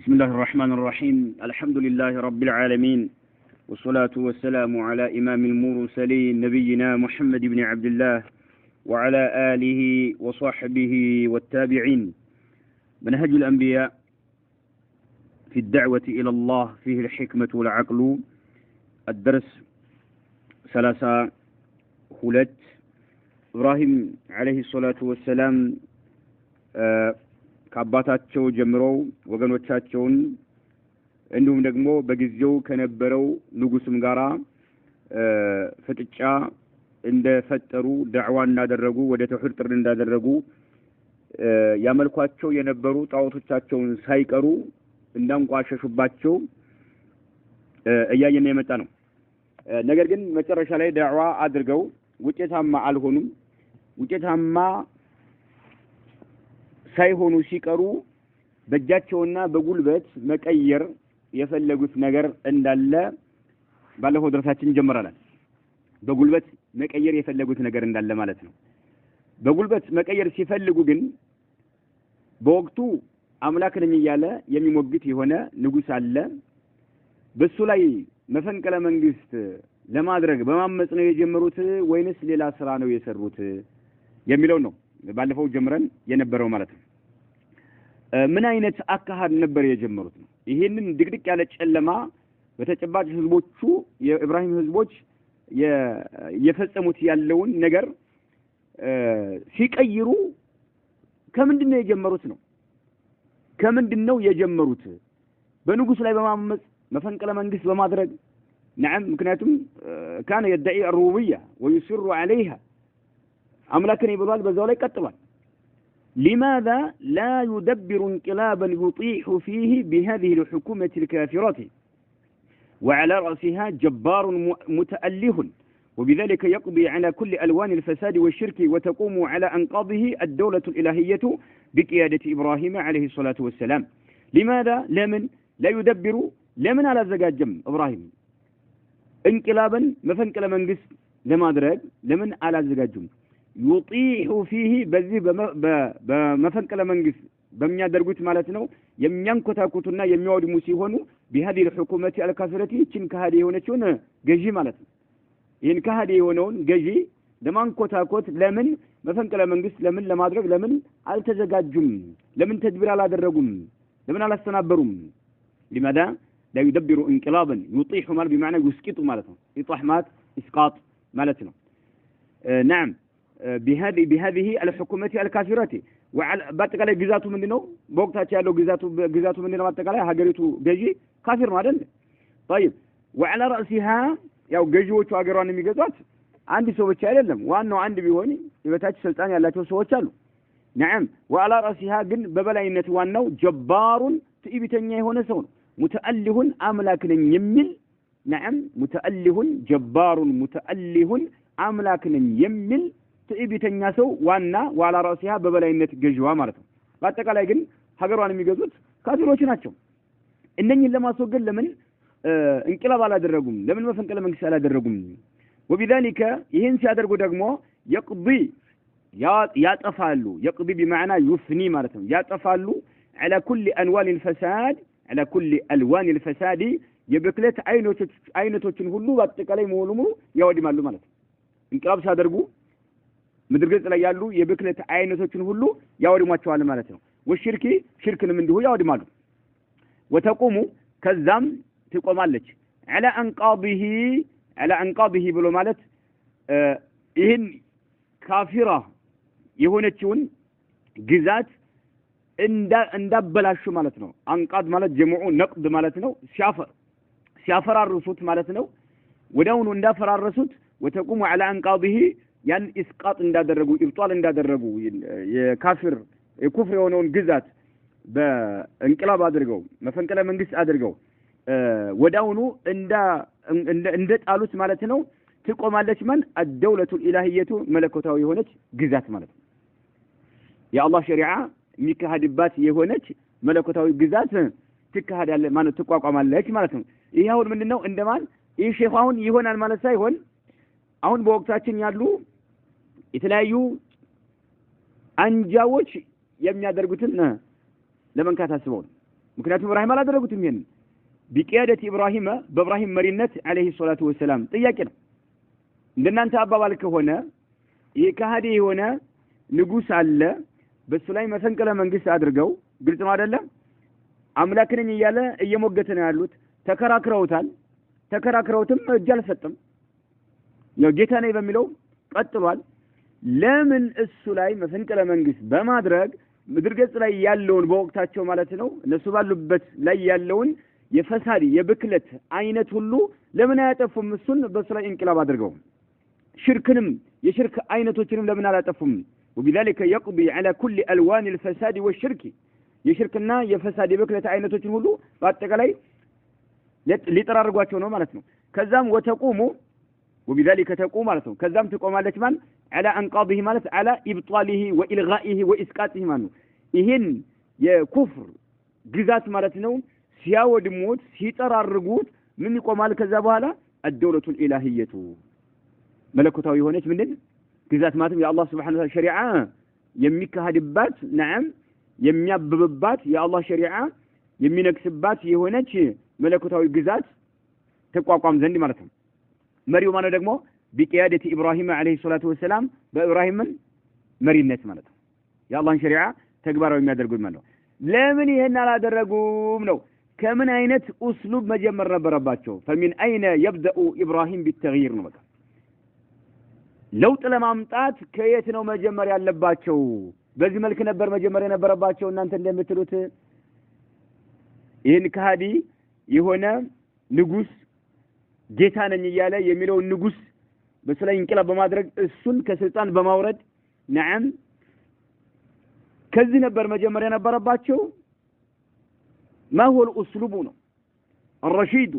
بسم الله الرحمن الرحيم الحمد لله رب العالمين والصلاة والسلام على إمام المرسلين نبينا محمد بن عبد الله وعلى آله وصحبه والتابعين. منهج الأنبياء في الدعوة إلى الله فيه الحكمة والعقل. الدرس 32 إبراهيم عليه الصلاة والسلام ከአባታቸው ጀምረው ወገኖቻቸውን እንዲሁም ደግሞ በጊዜው ከነበረው ንጉስም ጋራ ፍጥጫ እንደፈጠሩ ዳዕዋ እንዳደረጉ ወደ ተውሂድ ጥሪ እንዳደረጉ ያመልኳቸው የነበሩ ጣዖቶቻቸውን ሳይቀሩ እንዳንቋሸሹባቸው እያየን የመጣ ነው። ነገር ግን መጨረሻ ላይ ዳዕዋ አድርገው ውጤታማ አልሆኑም። ውጤታማ ሳይሆኑ ሲቀሩ በእጃቸውና በጉልበት መቀየር የፈለጉት ነገር እንዳለ ባለፈው ድረሳችን ጀምረናል። በጉልበት መቀየር የፈለጉት ነገር እንዳለ ማለት ነው። በጉልበት መቀየር ሲፈልጉ ግን በወቅቱ አምላክ ነኝ እያለ የሚሞግት የሆነ ንጉስ አለ። በሱ ላይ መፈንቅለ መንግስት ለማድረግ በማመጽ ነው የጀመሩት ወይንስ ሌላ ስራ ነው የሰሩት የሚለው ነው ባለፈው ጀምረን የነበረው ማለት ነው። ምን አይነት አካሃድ ነበር የጀመሩት ነው። ይሄንን ድቅድቅ ያለ ጨለማ በተጨባጭ ህዝቦቹ የኢብራሂም ህዝቦች የፈጸሙት ያለውን ነገር ሲቀይሩ ከምንድነው የጀመሩት ነው? ከምንድነው የጀመሩት? በንጉስ ላይ በማመጽ መፈንቅለ መንግስት በማድረግ نعم ምክንያቱም كان يدعي الربوبية ويصر عليها أملاكني بلال بزولي كتبا. لماذا لا يدبر انقلابا يطيح فيه بهذه الحكومة الكافرة وعلى رأسها جبار متأله وبذلك يقضي على كل ألوان الفساد والشرك وتقوم على أنقاضه الدولة الإلهية بقيادة إبراهيم عليه الصلاة والسلام؟ لماذا لا يدبر لمن على زجاجم إبراهيم انقلابا مفنقل منقس لما درج لمن على زجاجم يطيح فيه በዚህ በመፈንቅለ መንግስት በሚያደርጉት ማለት ነው የሚያንኮታኩቱና የሚያወድሙ ሲሆኑ بهذه الحكومة الكافرة ይችን ከሃዲ የሆነችውን ገዢ ማለት ነው። ይህን ከሃዲ የሆነውን ገዢ ለማንኮታኮት ለምን መፈንቅለ መንግስት ለምን ለማድረግ ለምን አልተዘጋጁም? ለምን ተድቢር አላደረጉም? ለምን አላስተናበሩም? لماذا لا يدبر انقلابا يطيح ማለት بمعنى يسقط ማለት ነው። يطيح ማለት اسقاط ማለት ነው። نعم بهذه الحكومة الكافرة وعلى باتقالي ግዛቱ ምንድነው? በወቅታቸው ያለው ግዛቱ ምንድነው? በአጠቃላይ ሀገሪቱ ገዢ ካፊር ነው አይደል? طيب وعلى رأسها ያው ገዢዎቹ ሀገሯን የሚገዟት አንድ ሰው ብቻ አይደለም። ዋናው አንድ ቢሆን የበታች ስልጣን ያላቸው ሰዎች አሉ። نعم وعلى رأسها ግን በበላይነት ዋናው ጀባሩን ትዕቢተኛ የሆነ ሰው ነው። ሙተአሊሁን አምላክ ነኝ የሚል نعم ሙተአሊሁን ጀባሩን ሙተአሊሁን አምላክ ነኝ የሚል ትዕቢተኛ ሰው ዋና ዋላ ራሲያ በበላይነት ገዥዋ ማለት ነው። በአጠቃላይ ግን ሀገሯን የሚገዙት ካፊሮች ናቸው። እነኚህን ለማስወገድ ለምን እንቅላብ አላደረጉም? ለምን መፈንቅለ መንግስት አላደረጉም? وبذلك ይህን ሲያደርጉ ደግሞ يقضي ያጠፋሉ። يقضي بمعنى يفني ማለት ነው። ያጠፋሉ على كل انوال الفساد على كل الوان الفساد የብክለት አይነቶችን ሁሉ በአጠቃላይ ሙሉ ያወድማሉ ማለት ነው። እንቅላብ ሲያደርጉ ምድር ገጽ ላይ ያሉ የብክለት አይነቶችን ሁሉ ያወድሟቸዋል ማለት ነው። ወሽርኪ ሽርክንም እንዲሁ ያወድማሉ። ወተቁሙ ከዛም ትቆማለች على انقاضه ብሎ ማለት ይህን ካፊራ የሆነችውን ግዛት እንዳበላሹ ማለት ነው። አንቃድ ማለት ጀምዑ ነቅድ ማለት ነው። ሲያፈራርሱት ማለት ነው። ወዳውኑ እንዳፈራረሱት ወተቁሙ على انقاضه ያን እስቃጥ እንዳደረጉ ኢብጣል እንዳደረጉ የካፊር የኩፍር የሆነውን ግዛት በእንቅላብ አድርገው መፈንቅለ መንግስት አድርገው ወዳውኑ እንደ ጣሉት ማለት ነው። ትቆማለች ማን الدولة الإلهية መለኮታዊ የሆነች ግዛት ማለት ነው። የአላህ ሸሪዓ የሚካሄድባት የሆነች መለኮታዊ ግዛት ትካሄዳለች ማለት ትቋቋማለች ማለት ነው። ይሄ አሁን ምንድነው እንደማን ይሄ ሼኹ አሁን ይሆናል ማለት ሳይሆን አሁን በወቅታችን ያሉ የተለያዩ አንጃዎች የሚያደርጉትን ለመንካት አስበው ምክንያቱም ኢብራሂም አላደረጉትም ይሄን بقيادة إبراهيم بإبراهيم مرينت عليه الصلاة والسلام ጥያቄ እንደናንተ አባባል ከሆነ የካሃዲ ሆነ ንጉስ አለ በሱ ላይ መፈንቅለ መንግስት አድርገው ግልጽ ነው አይደለም አምላክ ነኝ እያለ እየሞገተ ነው ያሉት ተከራክረውትም እጅ አልሰጠም ያው ጌታ ነኝ በሚለው ቀጥሏል ለምን እሱ ላይ መፈንቅለ መንግስት በማድረግ ምድር ገጽ ላይ ያለውን በወቅታቸው ማለት ነው እነሱ ባሉበት ላይ ያለውን የፈሳድ የብክለት አይነት ሁሉ ለምን አያጠፉም እሱን በሱ ላይ እንቅላብ አድርገው ሽርክንም የሽርክ አይነቶችንም ለምን አላጠፉም وبذلك يقضي على كل الوان الفساد والشرك የሽርክና የፈሳድ የብክለት አይነቶችን ሁሉ በአጠቃላይ ሊጠራርጓቸው ነው ማለት ነው ከዛም ወተቁሙ وبذلك تقوم ማለት ነው ከዛም ትቆማለች ማን على انقاضه ማለት على ابطاله والغائه واسقاطه ማለት ነው ይሄን የኩፍር ግዛት ማለት ነው ሲያወድሙት ሲጠራርጉት ምን ይቆማል ከዛ በኋላ الدولة الإلهية መለኮታዊ ሆነች ምንድን ግዛት ማለትም የአላህ Subhanahu Wa ሸሪዓ የሚካሄድባት نعم የሚያብብባት የአላህ ሸሪዓ የሚነክስባት የሆነች መለኮታዊ ግዛት ተቋቋም ዘንድ ማለት ነው መሪው ማለት ደግሞ بقيادة إبراهيم عليه الصلاة والسلام በኢብራሂም መሪነት ማለት ነው የአላህን ሸሪዓ ተግባራዊ የሚያደርጉት ማለት ነው ለምን ይሄን አላደረጉም ነው ከምን አይነት اسلوب መጀመር ነበረባቸው فمن اين يبدا ابراهيم بالتغيير ነው በቃ ለውጥ ለማምጣት ከየት ነው መጀመር ያለባቸው በዚህ መልክ ነበር መጀመር የነበረባቸው እናንተ እንደምትሉት ይሄን ካዲ የሆነ ንጉስ ጌታ ነኝ እያለ የሚለው ንጉስ በስላይ እንቅላብ በማድረግ እሱን ከስልጣን በማውረድ نعم ከዚህ ነበር መጀመር የነበረባቸው ما هو الاسلوب ነው الرشيد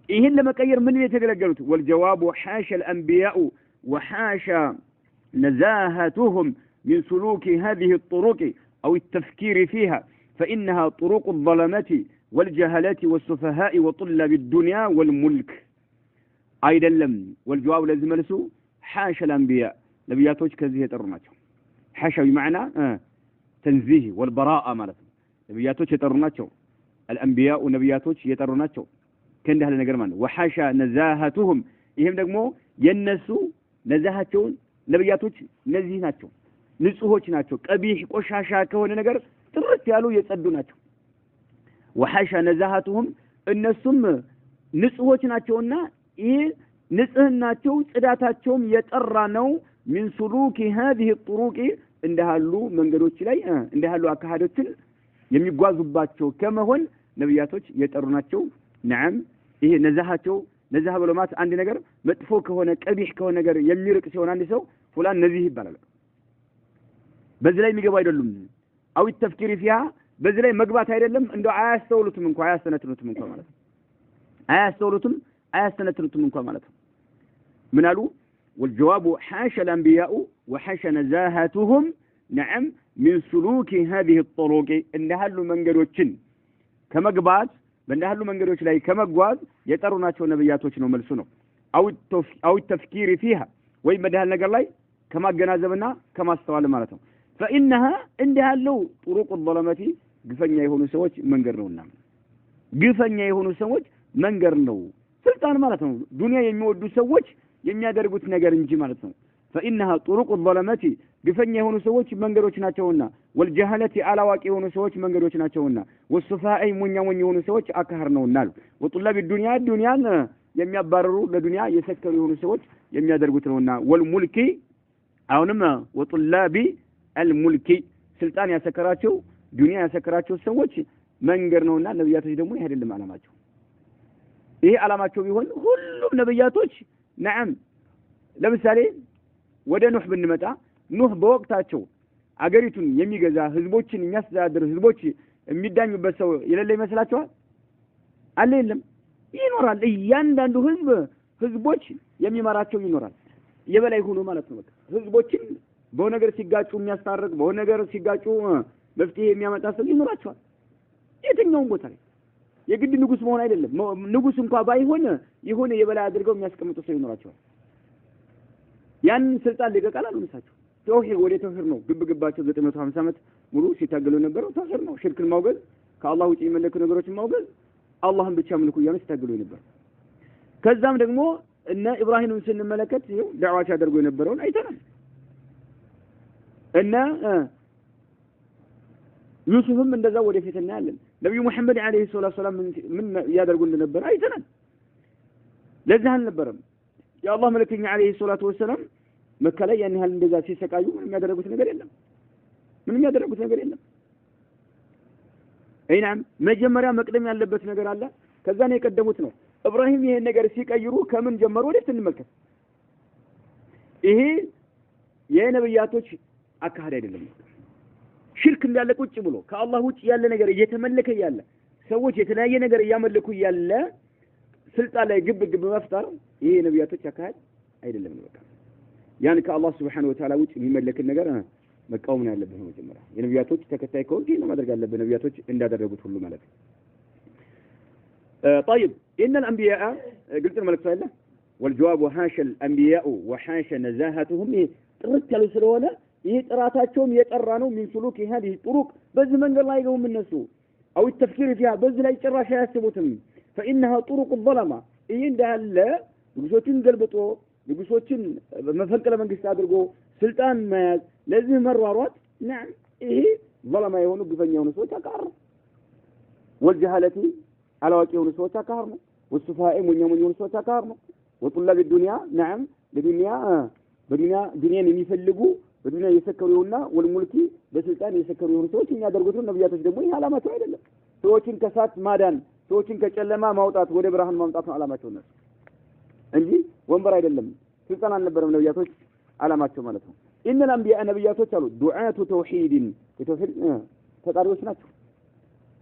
ይሄን ለመቀየር ምን የተገለገሉት والجواب حاشا الانبياء وحاشا نزاهتهم من سلوك هذه الطرق او التفكير فيها فانها طرق الظلمه والجهلات والسفهاء وطلاب الدنيا والملك አይደለም والجواب لازم መልሱ حاشا الانبياء ነብያቶች ከዚህ የጠሩ ናቸው حاشا بمعنى تنزيه والبراءه ማለት ነው ነብያቶች የጠሩ ናቸው الانبياء ነብያቶች የጠሩ ናቸው ከእንዲህ ያለ ነገር ማለት وحاشا نزاهتهم ይሄም ደግሞ የነሱ ነዛሃቸው ነብያቶች እነዚህ ናቸው ንጹሆች ናቸው ቀቢህ ቆሻሻ ከሆነ ነገር ጥርት ያሉ የጸዱ ናቸው وحاشا نزاهتهم እነሱም ንጹሆች ናቸውና ይሄ ንጽህናቸው ጽዳታቸውም የጠራ ነው من سلوك هذه الطرق እንደሃሉ መንገዶች ላይ እንደሃሉ አካሃዶችን የሚጓዙባቸው ከመሆን ነብያቶች የጠሩ ናቸው نعم ይሄ ነዛሃቸው ነዛህ ብለማት አንድ ነገር መጥፎ ከሆነ ቀቢህ ከሆነ ነገር የሚርቅ ሲሆን አንድ ሰው ፉላን ነዚህ ይባላል በዚህ ላይ የሚገባ አይደሉም አው التفكير فيها በዚህ ላይ መግባት አይደለም እንደው አያስተውሉትም እንኳን አያስተነትኑትም እንኳን ማለት ነው አያስተነትኑትም እንኳን ማለት ነው ምን አሉ والجواب حاشا الانبياء وحاشا نزاهتهم نعم من سلوك هذه الطرق እንደሃሉ መንገዶችን ከመግባት በእንደሃሉ መንገዶች ላይ ከመጓዝ የጠሩ ናቸው ነብያቶች ነው መልሱ ነው አው التفكير فيها ወይ መዳል ነገር ላይ ከማገናዘብና ከማስተዋል ማለት ነው فإنها እንደሃሉ طرق الظلمة ግፈኛ የሆኑ ሰዎች መንገድ ነውና ግፈኛ የሆኑ ሰዎች መንገድ ነው ስልጣን ማለት ነው ዱንያ የሚወዱ ሰዎች የሚያደርጉት ነገር እንጂ ማለት ነው فإنها طرق الظلمة ግፈኛ የሆኑ ሰዎች መንገዶች ናቸውና والجهلة አላዋቂ የሆኑ ሰዎች መንገዶች ናቸውና والسفهاء ሙኛሞኝ የሆኑ ሰዎች አካህር ነውና وطلاب الدنيا ዱንያን የሚያባረሩ ለዱንያ የሰከሩ የሆኑ ሰዎች የሚያደርጉት ነውና والملك አሁንም وطلاب الملك ስልጣን ያሰከራቸው ዱንያ ያሰከራቸው ሰዎች መንገድ ነውና ነብያቶች ደግሞ ይሄ አይደለም አላማቸው ይሄ አላማቸው ቢሆን ሁሉም ነብያቶች نعم ለምሳሌ ወደ ኑህ ብንመጣ ኑህ በወቅታቸው አገሪቱን የሚገዛ ህዝቦችን የሚያስተዳድር ህዝቦች የሚዳኙበት ሰው የሌለ ይመስላችኋል አለ የለም ይኖራል እያንዳንዱ ህዝቦች የሚመራቸው ይኖራል የበላይ ሆኖ ማለት ነው ህዝቦችን በነገር ሲጋጩ የሚያስታርቅ በነገር ሲጋጩ መፍትሄ የሚያመጣ ሰው ይኖራቸዋል የትኛውም ቦታ ላይ የግድ ንጉስ መሆን አይደለም ንጉስ እንኳን ባይሆን ይሆነ የበላይ አድርገው የሚያስቀምጡ ሰው ይኖራቸዋል ያን ስልጣን ሊቀቃል አሉሳቸው ተውሂድ ወደ ተውሂድ ነው ግብግባቸው 950 ዓመት ሙሉ ሲታገሉ ነበሩ ተውሂድ ነው ሽርክን ማውገዝ ከአላህ ውጪ የሚመለኩ ነገሮችን ማውገዝ አላህን ብቻ አምልኩ እያሉ ሲታገሉ ነበር። ከዛም ደግሞ እነ ኢብራሂምን ስንመለከት ይኸው ዳዕዋ ሲያደርጉ የነበረውን አይተናል። እነ ዩሱፍም እንደዛው ወደፊት እናያለን። ነብዩ መሐመድ አለይሂ ሰላም ምን ያደርጉ እንደነበረ አይተናል። ለዚህ አልነበረም የአላህ መልእክተኛ አለይሂ ሰላቱ ወሰለም መካ ላይ ያን ያህል እንደዛ ሲሰቃዩ ምንም ያደረጉት ነገር የለም። አይናም መጀመሪያ መቅደም ያለበት ነገር አለ። ከዛ ነው የቀደሙት ነው። ኢብራሂም ይሄን ነገር ሲቀይሩ ከምን ጀመሩ ወደፊት እንመልከት። ይሄ የነብያቶች አካሄድ አይደለም። ሽርክ እንዳለ ቁጭ ብሎ ከአላህ ውጭ ያለ ነገር እየተመለከ ያለ ሰዎች የተለያየ ነገር እያመለኩ ያለ ስልጣን ላይ ግብ መፍጠር ይሄ ነብያቶች አካሄድ አይደለም። በቃ ያን ከአላህ Subhanahu Wa Ta'ala ውጭ የሚመለክ ነገር መቃወም ነው ያለብን መጀመሪያ። የነብያቶች ተከታይ ከሆነ ይሄን ማድረግ አለብን ነብያቶች እንዳደረጉት ሁሉ ማለት ነው። طيب ان الانبياء قلت الملك صالح والجواب حاشا الانبياء وحاشا نزاهتهم ጥርት ያሉ ስለሆነ ይሄ ጥራታቸውም የጠራ ነው። من سلوك هذه الطرق በዚህ መንገድ ላይ ነው እነሱ او التفكير فيها በዚህ ላይ ጭራሽ አያስቡትም። فانها طرق الظلمه ይሄ እንዳለ ንጉሶችን ገልብጦ ንጉሶችን መፈንቅለ መንግስት አድርጎ ስልጣን መያዝ ለዚህ መሯሯጥ نعم ይሄ ظلمه የሆኑ ግፈኛ የሆኑ ሰዎች አቃር والجهالة አላዋቂ የሆኑ ሰዎች አቃር ነው። والسفهاء የሆኑ ሰዎች አቃር ነው። وطلاب الدنيا نعم በዱንያ ዱንያን የሚፈልጉ በዱንያ የሰከሩና ወልሙልኪ በስልጣን የሰከሩ የሆኑ ሰዎች የሚያደርጉት ነው። ነብያቶች ደግሞ ይሄ አላማቸው አይደለም። ሰዎችን ከሳት ማዳን ሰዎችን ከጨለማ ማውጣት ወደ ብርሃን ማምጣት ነው አላማቸው ነው እንጂ ወንበር አይደለም። ስልጣን አልነበረም ነብያቶች አላማቸው ማለት ነው። ኢነ الانبياء ነብያቶች አሉ ዱዓቱ ተውሂድን የተውሂድ ተጣሪዎች ናቸው።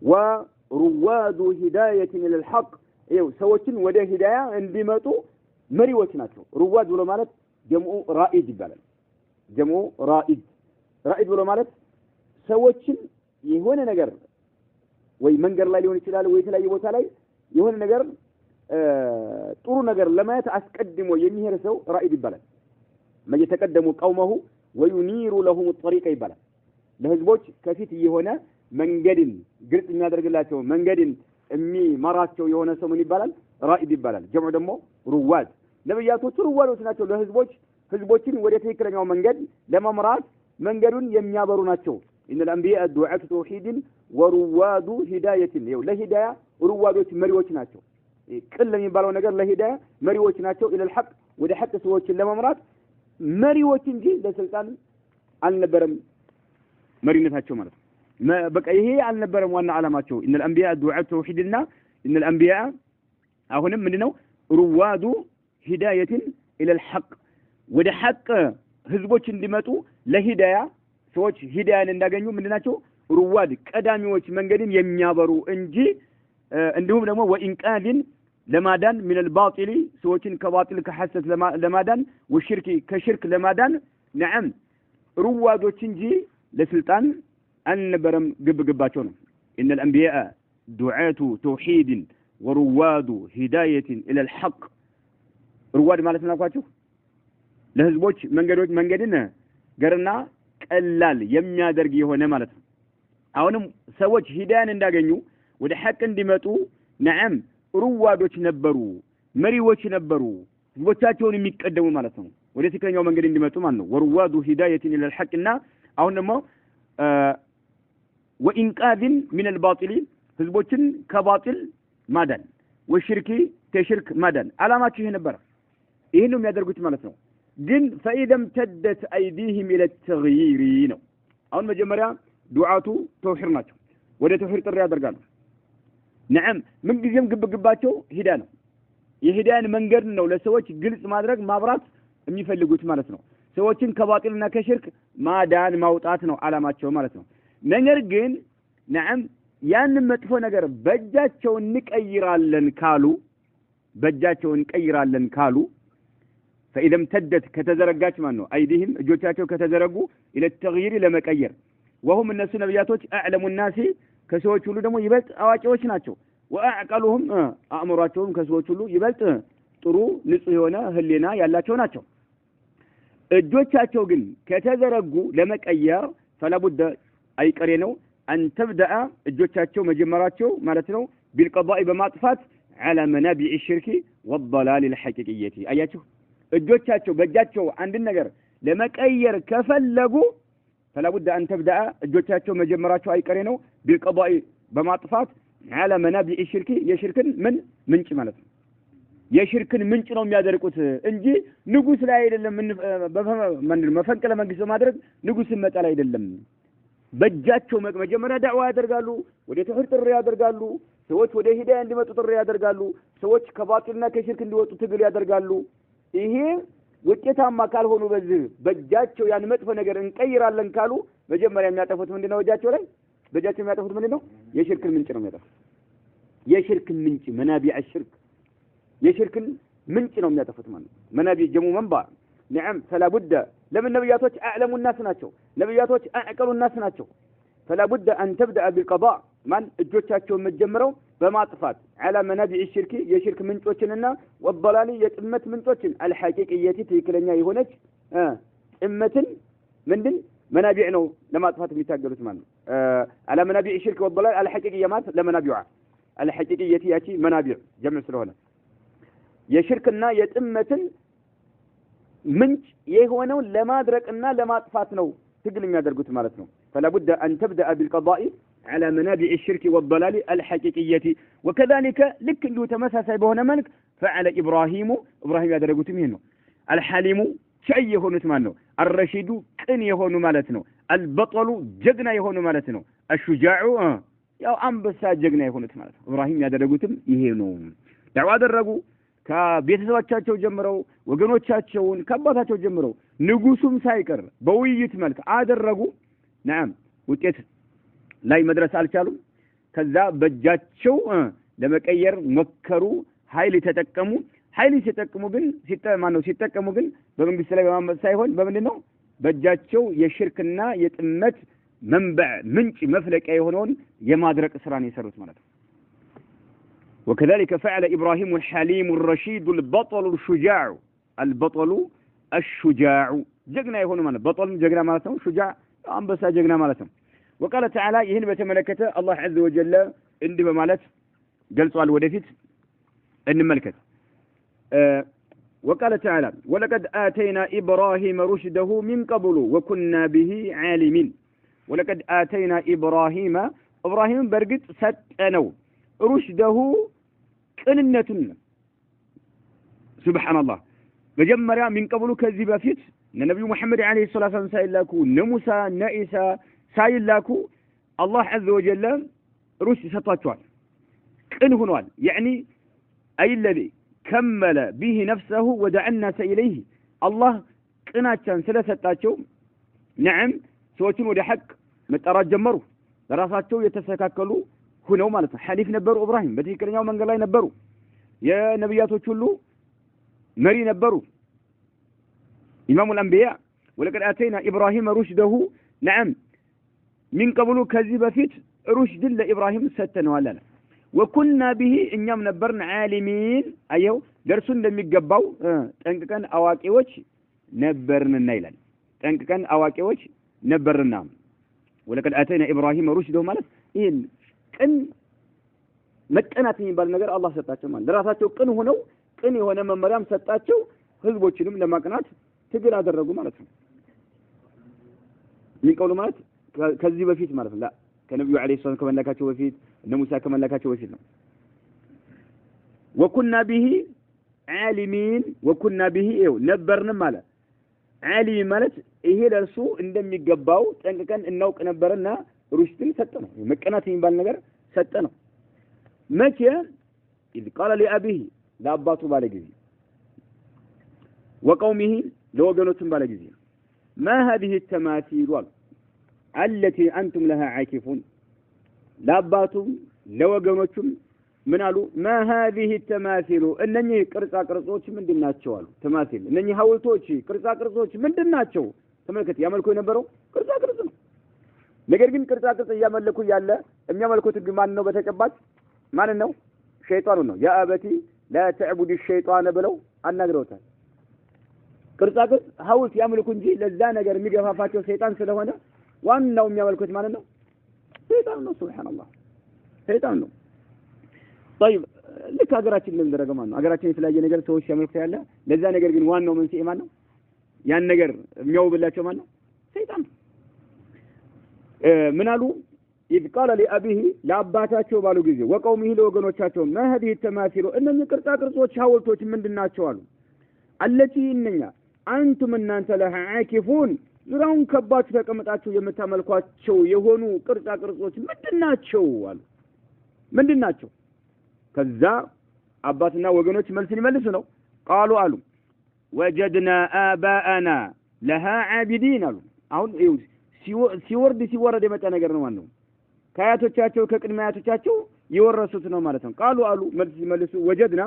ወሩዋዱ ሂዳየትን ኢለል ሐቅ ይኸው ሰዎችን ወደ ሂዳያ እንዲመጡ መሪዎች ናቸው። ሩዋድ ብሎ ማለት ጀምዑ ራኢድ ይባላል። ጀምዑ ራኢድ ብሎ ማለት ሰዎችን የሆነ ነገር ወይ መንገድ ላይ ሊሆን ይችላል ወይ የተለያየ ቦታ ላይ የሆነ ነገር ጥሩ ነገር ለማየት አስቀድሞ የሚሄድ ሰው ራኢድ ይባላል። መየተቀደሙ ቀውመሁ ወዩኒሩ ለሁም الطريق ይባላል። ለህዝቦች ከፊት የሆነ መንገድን ግልጽ የሚያደርግላቸው መንገድን የሚመራቸው የሆነ ሰው ምን ይባላል? ራኢድ ይባላል። ጀምዑ ደግሞ ሩዋድ ነብያቶቹ ሩዋዶች ናቸው። ህዝቦችን ወደ ትክክለኛው መንገድ ለመምራት መንገዱን የሚያበሩ ናቸው። ኢነ الانبياء ዱዓቱ ተውሂድን ወሩዋዱ ሂዳየትን ይኸው ለሂዳያ ሩዋዶች መሪዎች ናቸው። ቅል ለሚባለው ነገር ለሂዳያ መሪዎች ናቸው። ኢለል ሐቅ ወደ ሐቅ ሰዎችን ለመምራት መሪዎች እንጂ ለስልጣን አልነበረም መሪነታቸው ማለት ነው። በቃ ይሄ አልነበረም ዋና ዓላማቸው። ኢነ الانبياء ዱዓቱ ተውሂድና ኢነ الانبياء አሁንም ምንድነው ሩዋዱ ሂዳየትን ኢለል ሐቅ ወደ ሐቅ ህዝቦች እንዲመጡ ለሂዳያ ሰዎች ሂዳያን እንዳገኙ ምንድናቸው ሩዋድ ቀዳሚዎች መንገድን የሚያበሩ እንጂ እንዲሁም ደግሞ ወኢንቃድን ለማዳን من الباطل ሰዎችን ከባጢል ከሐሰት ለማዳን ወሽርክ ከሽርክ ለማዳን نعم ሩዋዶች እንጂ ለስልጣን አልነበረም ግብግባቸው ነው። ان الانبياء ዱዓቱ ተውሂድ ወሩዋዱ ሂዳየት الى الحق ሩዋድ ማለት ነው ለህዝቦች መንገድን ገርና ቀላል የሚያደርግ የሆነ ማለት ነው። አሁንም ሰዎች ሂዳያን እንዳገኙ ወደ ሐቅ እንዲመጡ نعم ሩዋዶች ነበሩ መሪዎች ነበሩ ህዝቦቻቸውን የሚቀደሙ ማለት ነው ወደ ትክክለኛው መንገድ እንዲመጡ ማለት ነው። ወሩዋዱ ሂዳየትን ኢለል ሐቅና አሁን ደግሞ ወኢንቃድን من الباطل ህዝቦችን ከባጢል ማዳን ወሽርክ ከሽርክ ማዳን አላማቸው ይሄ ነበር። ይሄን ነው የሚያደርጉት ማለት ነው። ግን فإذا امتدت أيديهم إلى التغيير ነው። አሁን መጀመሪያ ዱዓቱ ተውሂድ ናቸው ወደ ተውሂድ ጥሪ ያደርጋሉ። نعم ምን ጊዜም ግብግባቸው ሂዳ ነው። የሂዳያን መንገድ ነው ለሰዎች ግልጽ ማድረግ ማብራት የሚፈልጉት ማለት ነው። ሰዎችን ከባጢልና ከሽርክ ማዳን ማውጣት ነው አላማቸው ማለት ነው። ነገር ግን نعم ያን መጥፎ ነገር በእጃቸው እንቀይራለን ካሉ فإذا امتدت ከተዘረጋች ማለት ነው አይዲህም እጆቻቸው ከተዘረጉ إلى التغيير ለመቀየር وهم الناس ነብያቶች أعلم الناس ከሰዎች ሁሉ ደግሞ ይበልጥ አዋቂዎች ናቸው። وأعقلهم አእምሯቸውም ከሰዎች ሁሉ ይበልጥ ጥሩ ንጹህ የሆነ ህሊና ያላቸው ናቸው። እጆቻቸው ግን ከተዘረጉ ለመቀየር فلا بد አይቀሬ ነው أن تبدأ እጆቻቸው መጀመራቸው ማለት ነው بالقضاء በማጥፋት على منابع الشرك والضلال الحقيقية አያችሁ እጆቻቸው በእጃቸው አንድ ነገር ለመቀየር ከፈለጉ فلا بد أن تبدأ እጆቻቸው መጀመራቸው አይቀሬ ነው بالقضاء በማጥፋት على منابع الشرك የሽርክን ምንጭ ማለት ነው የሽርክን ምንጭ ነው የሚያደርቁት እንጂ ንጉስ ላይ አይደለም መፈንቅለ መንግስት በማድረግ ንጉስን መጣል አይደለም በእጃቸው መጀመሪያ ዳዕዋ ያደርጋሉ ወደ ተውሂድ ጥሪ ያደርጋሉ ሰዎች ወደ ሂዳያ እንዲመጡ ጥሪ ያደርጋሉ ሰዎች ከባጢልና ከሽርክ እንዲወጡ ትግል ያደርጋሉ ይሄ ውጤታማ ካልሆኑ በእጃቸው ያን መጥፎ ነገር እንቀይራለን ካሉ መጀመሪያ የሚያጠፉት ምንድነው በእጃቸው የሚያጠፉት ምንድነው የሽርክን ምንጭ ነው የሚያጠፉት የሽርክን ምንጭ መናቢዕ الشرك የሽርክን ምንጭ ነው የሚያጠፉት ማለት ነው መናቢዕ ጀሙ መንባ نعم فلا بد لمن نبياتوች اعلم الناس ናቸው ነብያቶች አዕቀሉ الناس ናቸው فلا بد ان تبدا بالقضاء ማን እጆቻቸውን መጀመረው በማጥፋት على منابع الشرك የሽርክ ምንጮችንና والضلال የጥመት ምንጮችን الحقيقية ትክክለኛ የሆነች ጥመትን ምንድን መናቢዕ ነው ለማጥፋት የሚታገሉት ማለት ነው على منابع الشرك والضلال الحقيقية ማለት ለመናቢዓ الحقيقية ያቺ መናቢዕ ጀምዕ ስለሆነ የሽርክና የጥመትን ምንጭ የሆነው ለማድረቅና ለማጥፋት ነው ትግል የሚያደርጉት ማለት ነው فلا بد أن تبدأ بالقضاء على منابع الشرك والضلال الحقيقية وكذلك لك اللي تمساسي بهنا ملك فعل إبراهيم ያደረጉትም ይሄ ነው الحليم شيء የሆኑት ማለት ነው الرشيد ቅን የሆኑ ማለት ነው البطل ጀግና የሆኑ ማለት ነው الشجاع ያው አንበሳ ጀግና የሆኑት ማለት ነው ኢብራሂም ያደረጉትም ይሄ ነው ዳዕዋ አደረጉ ከቤተሰባቸው ጀምረው ወገኖቻቸውን ከአባታቸው ጀምረው ንጉሱም ሳይቀር በውይይት መልክ አደረጉ نعم ውጤት ላይ መድረስ አልቻሉም ከዛ በእጃቸው ለመቀየር መከሩ ኃይል ተጠቀሙ ኃይል ሲጠቀሙ ግን ሲጠቀሙ ግን በመንግስት ላይ በማመጽ ሳይሆን በምንድነው በእጃቸው የሽርክና የጥመት መንበዕ ምንጭ መፍለቂያ የሆነውን የማድረቅ ስራን የሰሩት ማለት ነው وكذلك فعل إبراهيم الحليم الرشيد البطل الشجاع البطل الشجاع جغنا يهون ማለት بطل جغنا ማለት ነው شجاع አንበሳ ጀግና ማለት ነው وقال تعالى ይህን በተመለከተ الله عز وجل እንዲህ በማለት ገልጿል ወደፊት እንመልከት وقال تعالى ولقد آتينا إبراهيم رشده من قبل وكنا به عالمين ولقد آتينا إبراهيم برقت ستنو رشده ቅንነቱን سبحان الله መጀመሪያ من قبل ከዚህ በፊት ነብዩ መሐመድ አለይሂ ሰላቱ ወሰለም ሳይላኩ ነሙሳ ነኢሳ ሳይላኩ አላህ عز وجل ሩሽድ ሰጥቷቸዋል ቅን ሆኗል يعني أي الذي كمل به نفسه ودعا الناس إليه الله ቅናቻን ስለሰጣቸው نعم ሰዎችን ወደ ሐቅ መጠራት ጀመሩ ለራሳቸው የተስተካከሉ ሁነው ማለት ነው ሐሊፍ ነበሩ ኢብራሂም በትክክለኛው መንገድ ላይ ነበሩ የነብያቶች ሁሉ መሪ ነበሩ ኢማሙ الانبياء ولقد اتينا ابراهيم رشده نعم من قبل ከዚህ በፊት ሩሽድ ለኢብራሂም ሰጥተነዋል አለ وكنا به እኛም ነበርን ዓሊሚን አየው ደርሱ እንደሚገባው ጠንቅቀን አዋቂዎች ነበርንና ይላል ጠንቅቀን አዋቂዎች ነበርና ولقد اتينا ابراهيم رشده ማለት ይሄን ቅን መቀናት የሚባል ነገር አላህ ሰጣቸው ማለት ለራሳቸው ቅን ሆነው ቅን የሆነ መመሪያም ሰጣቸው ህዝቦችንም ለማቅናት ትግል አደረጉ ማለት ነው ይቀውሉ ማለት ከዚህ በፊት ማለት ነው ከነብዩ አለይሂ ሰላም ከመላካቸው በፊት ነሙሳ ከመላካቸው በፊት ነው وكنا به عالمين وكنا به ነበርን ማለት ዓሊም ማለት ይሄ ለርሱ እንደሚገባው ጠንቅቀን እናውቅ ነበርና ሩሽድን ሰጠነው መቀናት የሚባል ነገር ሰጠነው መቼ إذ قال لأبيه ለአባቱ ባለ ጊዜ وقومه ለወገኖቹም ባለ ጊዜ ما هذه التماثيل التي أنتم لها عاكفون ለአባቱም ለወገኖቹም ምን አሉ ما هذه التماثيل እነኚህ ቅርጻ ቅርጾች ምንድናቸው አሉ ተማሲል እነኚህ ሐውልቶች ቅርጻ ቅርጾች ምንድናቸው ተመልከት ያመልኩ የነበረው ቅርጻ ቅርጽ ነው ነገር ግን ቅርጻ ቅርጽ ያመለኩ ያለ የሚያመልኩት ግን ማን ነው በተጨባጭ ማን ነው ሸይጣኑ ነው ያ አበቲ لا تعبد الشيطان ብለው አናግረውታል ቅርጻ ቅርጽ ሐውልት ያመልኩ እንጂ ለዛ ነገር የሚገፋፋቸው ሰይጣን ስለሆነ ዋናው የሚያመልኩት ማን ነው ሰይጣን ነው ሱብሃንአላህ ሰይጣን ነው طيب ልክ ሀገራችን እንደደረገ ማለት ነው ሀገራችን የተለያየ ነገር ሰዎች ሲያመልኩ ያለ ለዛ ነገር ግን ዋናው መንስኤ ማን ነው ያን ነገር የሚያውብላቸው ማን ነው ሰይጣን ምን አሉ إذ قال لأبيه ለአባታቸው ባሉ ጊዜ ወቀውሚሂ ለወገኖቻቸው ما هذه التماثيل እነኚህ ቅርጻ ቅርጾች ሐውልቶች ምንድናቸው አሉ التي እነኛ አንቱም እናንተ ለሃ ዓኪፉን ዙሪያውን ከባችሁ ተቀምጣችሁ የምታመልኳቸው የሆኑ ቅርጻ ቅርጾች ምንድናቸው አሉ ምንድናቸው ከዛ አባትና ወገኖች መልስ ሊመልሱ ነው ቃሉ አሉ وجدنا آباءنا لها عابدين አሉ አሁን ሲወርድ የመጣ ነገር ነው ማለት ነው ከአያቶቻቸው ከቅድሚያቶቻቸው የወረሱት ነው ማለት ነው ቃሉ አሉ መልስ ሲመልሱ ወጀድና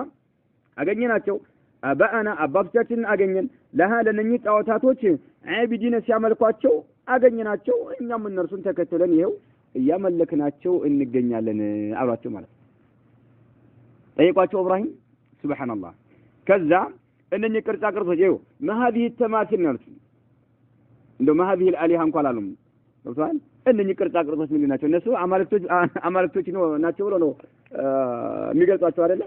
አገኘናቸው አባአና አባቶቻችንን አገኘን ለሃ ለነኚህ ጣዖታቶች ዓቢዲን ሲያመልኳቸው አገኘናቸው እኛም እነርሱን ተከትለን ይሄው እያመለክናቸው እንገኛለን አሏቸው ማለት ጠይቋቸው ኢብራሂም ሱብሃንአላህ ከዛ እነኚህ ቅርጻ ቅርጾች ይሄው ማሃዲህ ተማሲል ነው እንደው ማሃዲህ አልአሊሃ እንኳን አሉም ወጥቷል እነኚህ ቅርጻ ቅርጾች ምን ናቸው እነሱ አማልክቶች ናቸው ብሎ ነው የሚገልጿቸው አይደለ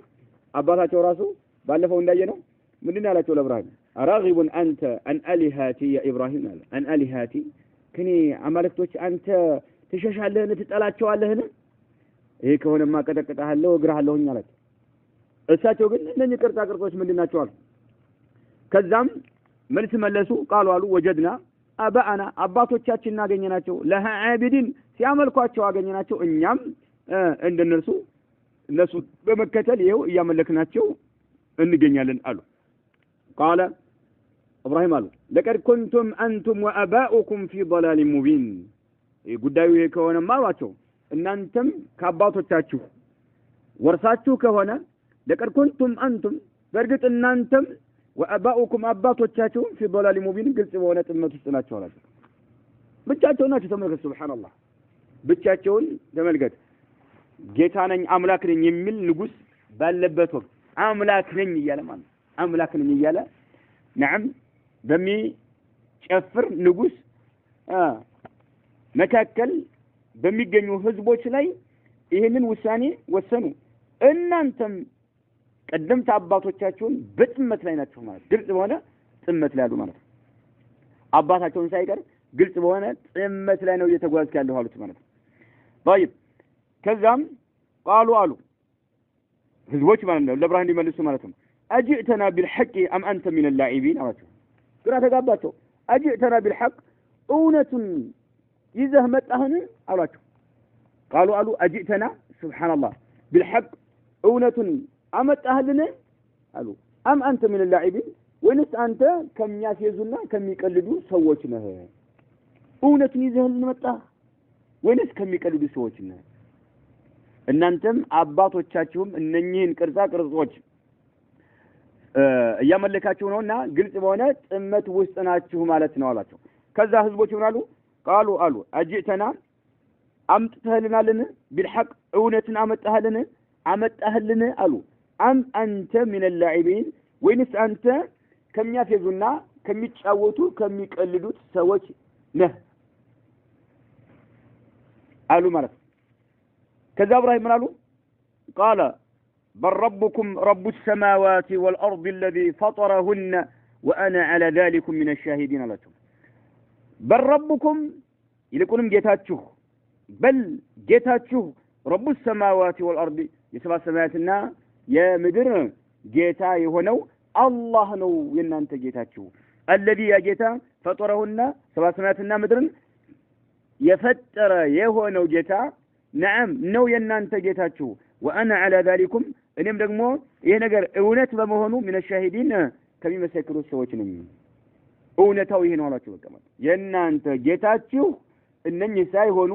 አባታቸው ራሱ ባለፈው እንዳየነው ምንድነው ያላቸው ለኢብራሂም አራጊቡን አንተ አን አሊሃቲ ያ ኢብራሂም አለ አን አሊሃቲ ከኔ አማልክቶች አንተ ትሸሻለህን ትጠላቸዋለህን ይሄ ከሆነማ ቀጠቅጣለሁ እግራለሁኝ አላቸው እሳቸው ግን እነኚህ ቅርጻ ቅርጾች ምንድናቸው አሉ ከዛም መልስ መለሱ ቃሉ አሉ ወጀድና አባአና አባቶቻችንን አገኘናቸው ለሃ ዓቢዲን ሲያመልኳቸው አገኘናቸው እኛም እንደነሱ እነሱ በመከተል ይሄው እያመለክናቸው እንገኛለን አሉ قال ابراهيم አሉ لقد كنتم انتم واباؤكم في ضلال مبين ጉዳዩ ይሄ ከሆነማ አሏቸው እናንተም ከአባቶቻችሁ ወርሳችሁ ከሆነ لقد كنتم انتم በርግጥ እናንተም واباؤكم አባቶቻችሁ في ضلال مبين ግልጽ በሆነ ጥመት ውስጥ ናቸው አላቸው ብቻቸውን ናቸው ተመልከት ሱብሃንአላህ ብቻቸውን ተመልከት ጌታ ነኝ አምላክ ነኝ የሚል ንጉስ ባለበት ወቅት አምላክ ነኝ እያለ ማለት አምላክ ነኝ እያለ نعم በሚጨፍር ንጉስ መካከል በሚገኙ ህዝቦች ላይ ይሄንን ውሳኔ ወሰኑ እናንተም ቀደምት አባቶቻችሁን በጥመት ላይ ናቸው ማለት ግልጽ በሆነ ጥመት ላይ ያሉ ማለት አባታቸውን ሳይቀር ግልጽ በሆነ ጥመት ላይ ነው እየተጓዝክ ያለው አሉት ማለት طيب ከዛም ቃሉ አሉ ህዝቦች ማለት ነው ለኢብራሂም ሊመልሱ ማለት ነው አጂእተና بالحق ام انت من اللاعبين አሏቸው ግራ ተጋባቸው አጂእተና بالحق እውነቱን ይዘህ መጣህን አሏቸው ቃሉ አሉ አጂእተና ሱብሃንአላህ بالحق እውነቱን አመጣህልን አሉ ام انت من اللاعبين ወይስ አንተ ከሚያስይዙና ከሚቀልዱ ሰዎች ነህ እውነቱን ይዘህ መጣህ ወይስ ከሚቀልዱ ሰዎች ነህ እናንተም አባቶቻችሁም እነኚህን ቅርጻ ቅርጾች እያመለካችሁ ነውና ግልጽ በሆነ ጥመት ውስጥ ናችሁ ማለት ነው አላቸው ከዛ ህዝቦች ይሆናሉ ቃሉ አሉ አጂተና አምጥተህልናልን بالحق እውነትን አመጣህልን አሉ አም አንተ من اللاعبين ወይስ አንተ ከሚያፈዙና ከሚጫወቱ ከሚቀልዱት ሰዎች ነህ አሉ ማለት ከዛ ኢብራሂም ምን አሉ قال بل ربكم رب السماوات والأرض الذي فطرهن وأنا على ذلك من الشاهدين لكم بل ربكم يلكم جيتاتشو بل جيتاتشو رب السماوات والأرض يسبع سماواتنا يا مدر جيتا يهونو الله نو ينانت جيتاتشو الذي يا جيتا فطرهن سبع سماواتنا مدرن يفتر يهونو جيتا نعم نو ينانت جيتاتشو وأنا على ذلكم እኔም ደግሞ ይሄ ነገር እውነት በመሆኑ من الشاهدين ከሚመሰክሩ ሰዎች ነኝ እውነታው ይሄ ነው አላችሁ በቃ የናንተ ጌታችሁ እነኚህ ሳይሆኑ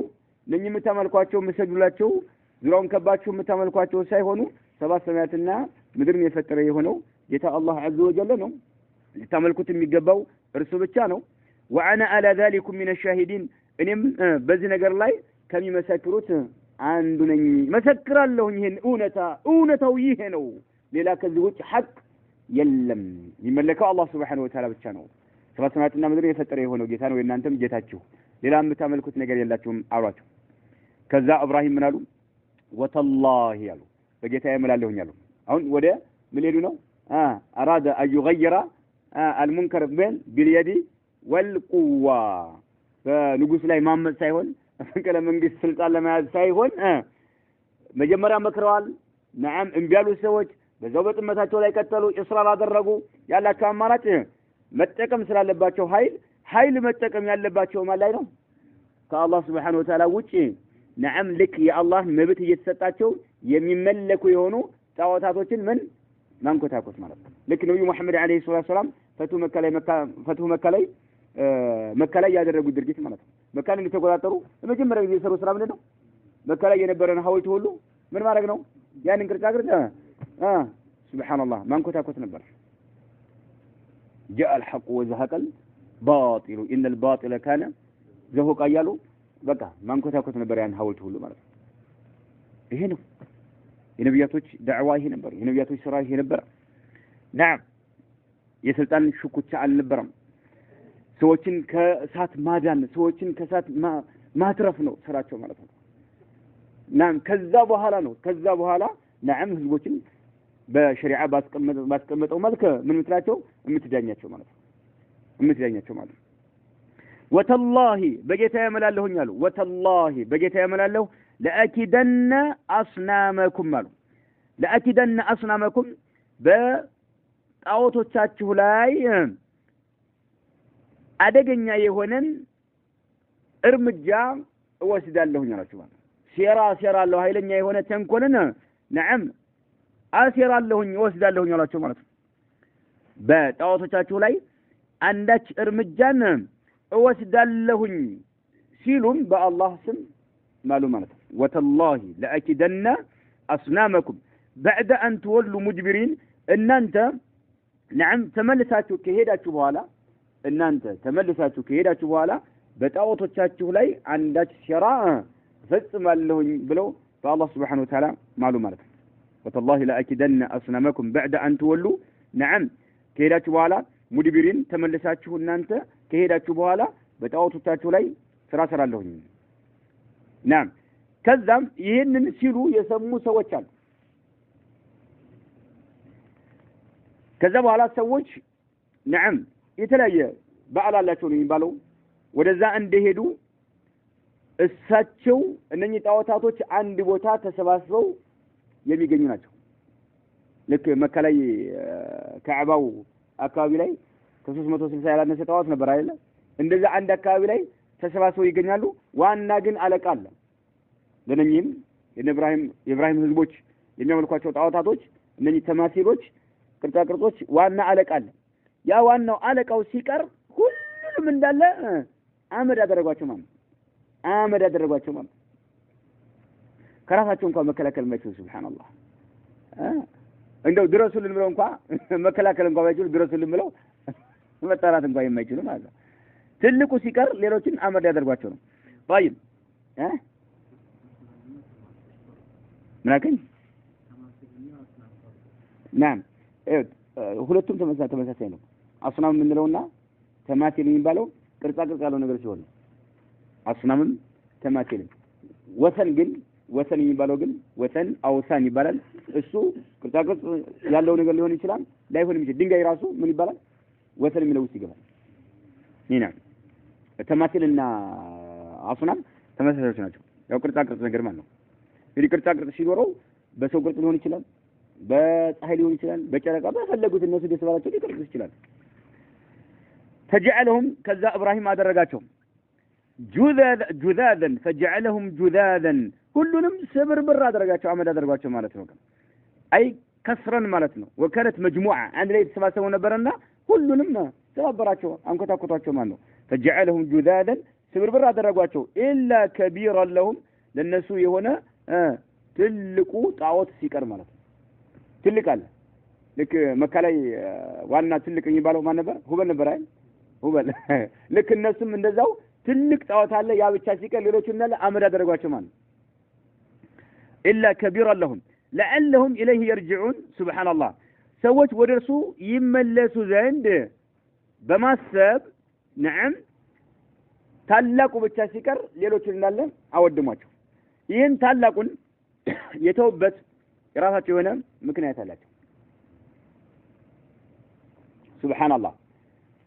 እነኚህ የምታመልኳቸው መስገዱላቸው ዙሪያውን ከባችሁ የምታመልኳቸው ሳይሆኑ ሰባት ሰማያትና ምድርን የፈጠረ የሆነው ጌታ አላህ عز وجل ነው ልታመልኩት የሚገባው እርሱ ብቻ ነው وأنا على ذلكم من الشاهدين እኔም በዚህ ነገር ላይ ከሚመሰክሩት አንዱ ነኝ መሰክራለሁ ይሄን እውነታው ይሄ ነው ሌላ ከዚህ ውጭ ሐቅ የለም ይመለከው አላህ Subhanahu Wa Ta'ala ብቻ ነው ሰባት ሰማያትና ምድርን የፈጠረ የሆነው ጌታ ነው እናንተም ጌታችሁ ሌላ የምታመልኩት ነገር የላችሁም አሏቸው ከዛ ኢብራሂም ምን አሉ ወተላሂ አሉ በጌታዬ እምላለሁኝ አሉ አሁን ወደ ምን ሄዱ ነው አራደ አዩገይራ አልሙንከር ቢልየዲ ወልቁዋ በንጉስ ላይ ማመጽ ሳይሆን መፈንቅለ መንግስት ስልጣን ለመያዝ ሳይሆን መጀመሪያ መክረዋል ነዓም እምቢ ያሉ ሰዎች በዛው በጥመታቸው ላይ ቀጠሉ ኢስራር አደረጉ ያላቸው አማራጭ መጠቀም ስላለባቸው ኃይል መጠቀም ያለባቸው ማለት ላይ ነው ከአላህ Subhanahu Wa Ta'ala ውጪ ነዓም ልክ የአላህ መብት እየተሰጣቸው የሚመለኩ የሆኑ ጣዖታቶችን ምን ማንኮታኮት ማለት ነው ልክ ነብዩ መሐመድ አለይሂ ሰላም ፈቱ መካ ላይ ያደረጉት ድርጊት ማለት ነው መካን እንዲተቆጣጠሩ ለመጀመሪያ ጊዜ የሰሩ ስራ ምንድነው መካ ላይ የነበረን ሐውልት ሁሉ ምን ማድረግ ነው ያንን ቅርጻቅርጽ ሱብሃንአላህ ማንኮታኮት ነበር جاء الحق وزهق الباطل ان الباطل كان زهوقا እያሉ በቃ ማንኮታኮት ነበር ያን ሐውልት ሁሉ ማለት ነው ይሄ ነው የነብያቶች ዳዕዋ ይሄ ነበር የነብያቶች ስራ ይሄ ነበር نعم የስልጣን ሽኩቻ አልነበረም ሰዎችን ከእሳት ማዳን ሰዎችን ከእሳት ማትረፍ ነው ስራቸው ማለት ነው نعم ከዛ በኋላ نعم ህዝቦችን በሸሪዓ ባስቀመጠው መልኩ ምን ምትላቸው እምትዳኛቸው ማለት ነው ወተላሂ በጌታዬ እምላለሁኝ አሉ ወተላሂ በጌታዬ እምላለሁ ለአኪደነ አስናመኩም አሉ ለአኪደነ አስናመኩም በጣዖቶቻችሁ ላይ አደገኛ የሆነን እርምጃ እወስዳለሁኝ አላችሁ ማለት ሴራለሁ ኃይለኛ የሆነ ተንኮልን ነዓም አሴራለሁኝ እወስዳለሁኝ አላችሁ ማለት ነው በጣዖቶቻችሁ ላይ አንዳች እርምጃን እወስዳለሁኝ ሲሉም በአላህ ስም ማሉ ማለት ነው ወተላሂ ለአኪደነ አስናመኩም بعد أن تولوا مجبرين እናንተ نعم ተመልሳችሁ ከሄዳችሁ በኋላ በጣዖቶቻችሁ ላይ አንዳች ሸራ ፈጽማለሁኝ ብለው በአላህ Subhanahu Wa Ta'ala ማሉ ማለት ነው ወተላሂ ለአኪደነ አስናመኩም بعد أن تولوا نعم ከሄዳችሁ በኋላ ሙድቢሪን ተመልሳችሁ እናንተ ከሄዳችሁ በኋላ በጣዖቶቻችሁ ላይ ስራ ሰራለሁኝ نعم ከዛም ይሄንን ሲሉ የሰሙ ሰዎች አሉ ከዛ በኋላ ሰዎች نعم የተለያየ በዓል አላቸው ነው የሚባለው ወደዛ እንደሄዱ እሳቸው እነኚህ ጣዖታቶች አንድ ቦታ ተሰባስበው የሚገኙ ናቸው ልክ መካ ላይ ካዕባው አካባቢ ላይ ከ360 ያላነሰ ጣዖት ነበር አይደል እንደዛ አንድ አካባቢ ላይ ተሰባስበው ይገኛሉ ዋና ግን አለቃ አለ ለነኚህም የኢብራሂም ህዝቦች የሚያመልኳቸው ጣዖታቶች እነኚህ ተማሲሎች ቅርጻቅርጾች ዋና አለቃ አለ ያ ዋናው አለቃው ሲቀር ሁሉም እንዳለ አመድ አደረጓቸው ማለት ከራሳቸው እንኳን መከላከል ማይችሉ ሱብሃንአላህ እንደው ድረሱልን ብለው እንኳን መከላከል እንኳን ባይችሉ ድረሱልን ብለው መጣራት እንኳን የማይችሉ ማለት ነው ትልቁ ሲቀር ሌሎችን አመድ ያደርጓቸው ነው طيب ምናከኝ نعم ሁለቱም ተመሳሳይ ነው አስናም የምንለውና ተማሲል የሚባለው ቅርጻ ያለው ነገር ሲሆን አስናምም ተማሲልም ወሰን የሚባለው ግን ወሰን አውሳን ይባላል እሱ ቅርጻ ያለው ነገር ሊሆን ይችላል ላይሆን ይችላል ድንጋይ ራሱ ምን ይባላል ወሰን የሚለው ውስጥ ይገባል ኒና ተማሲልና አስናም ተመሳሳዮች ናቸው ያው ቅርጻ ነገር ማለት ነው እንግዲህ ቅርጻ ሲኖረው በሰው ቅርጽ ሊሆን ይችላል በፀሐይ ሊሆን ይችላል በጨረቃ በፈለጉት እነሱ ደስባላቸው ሊቀርጹ ይችላል فجعلهم كذا ابراهيم አደረጋቸው ጁዛዘን فجعلهم ጁዛዘን ሁሉንም ስብርብር አደረጋቸው አመድ አደረጋቸው ማለት ነው አይ ከስረን ማለት ነው ወከረት مجموعه አንድ ላይ ተሰባሰቡ ነበርና ሁሉንም ተባበራቸው አንኮታኮታቸው ማለት ነው فجعلهم ጁዛዘን ስብርብር አደረጋቸው الا كبيرا لهم ለነሱ የሆነ ትልቁ ጣዖት ሲቀር ማለት ነው ትልቅ አለ ልክ መካ ላይ ዋና ትልቅ የሚባለው ማን ነበር ሁበል ነበር አይደል ሁበል ልክ እነሱም እንደዛው ትልቅ ጣዖት አለ ያ ብቻ ሲቀር ሌሎቹ እንዳለ አመድ አደረጓቸው ማለት إلا كبيرا لهم لعلهم إليه يرجعون سبحان الله ሰዎች ወደርሱ ይመለሱ ዘንድ በማሰብ نعم ታላቁ ብቻ ሲቀር ሌሎቹ እንዳለ አወድሟቸው ይህን ታላቁን የተውበት የራሳቸው የሆነ ምክንያት አላቸው። ሱብሃንአላህ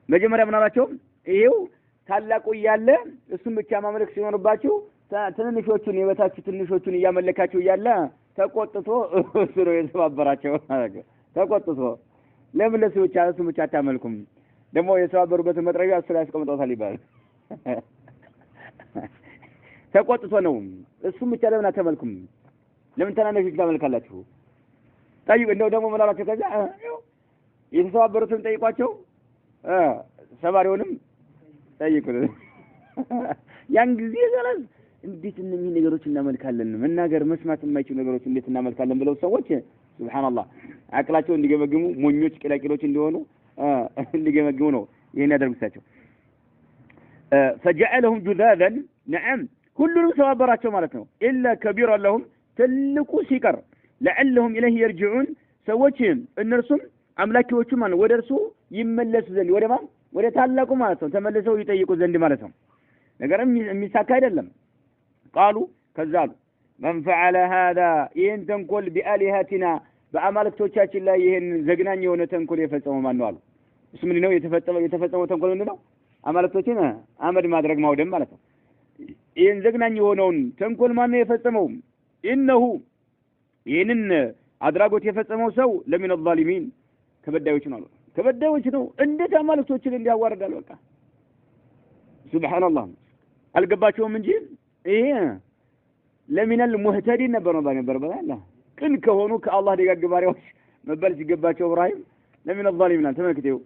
መጀመሪያ ምን አላቸው? ይሄው ታላቁ እያለ እሱን ብቻ ማምለክ ሲሆንባቸው ትንንሾቹን የበታች ትንንሾቹን እያመለካቸው እያለ ተቆጥቶ እሱ ነው የተባበራቸው። ተቆጥቶ ለምን ለሱ ብቻ አታመልኩም? ደግሞ የተባበሩበትን መጥረቢያ እሱ ላይ አስቀምጠውታል ይባላል። ተቆጥቶ ነው እሱን ብቻ ለምን አታመልኩም? ለምን ትናንሾች ታመልካላችሁ? ጠይቁ። እንደው ደግሞ ምን አላቸው? ከዛ የተባበሩትን ጠይቋቸው፣ ሰባሪውንም ጠይቁ። ያን ጊዜ ዘላስ እንዴት እነኚህ ነገሮች እናመልካለን? መናገር መስማት የማይችሉ ነገሮች እንዴት እናመልካለን ብለው ሰዎች ሱብሃንአላህ አቅላቸው እንዲገመግሙ ሞኞች ቅላቂሎች እንዲሆኑ እንዲገመግሙ ነው ይሄን ያደርጉታቸው። فجعلهم جذاذا نعم ሁሉንም ሰባበራቸው ማለት ነው። ኢላ ከቢራ ለሁም ትልቁ ሲቀር لعلهم اليه يرجعون ሰዎች እነርሱም አምላኪዎቹ ማለት ወደ እርሱ ይመለሱ ዘንድ ወደ ማን ወደ ታላቁ ማለት ነው ተመልሰው ይጠይቁ ዘንድ ማለት ነው። ነገርም የሚሳካ አይደለም። ቃሉ ከዛሉ من فعل هذا ይህን ተንኮል بآلهتنا በአማልክቶቻችን ላይ ይህን ዘግናኝ የሆነ ተንኮል የፈጸመው ማን ነው አሉ። እሱ ምንድን ነው የተፈጸመው ተንኮል ምንድን ነው? አማልክቶችን አመድ ማድረግ ማውደም ማለት ነው። ይህን ዘግናኝ የሆነውን ተንኮል ማን ነው የፈጸመው? ኢነሁ ይህንን አድራጎት የፈጸመው ሰው ለሚን الظالمين ከበዳዮች ነው አሉ። ከበዳዮች ነው። እንዴት አማልክቶችን እንዲያዋርዳል? በቃ ሱብሃንአላህ አልገባቸውም እንጂ ይሄ ለሚነል ሙህተዲን ነበር በላ ቅን ከሆኑ ከአላህ ደጋግ ባሪያዎች መባል ሲገባቸው ኢብራሂም ለሚን الظالمين ተመልክተው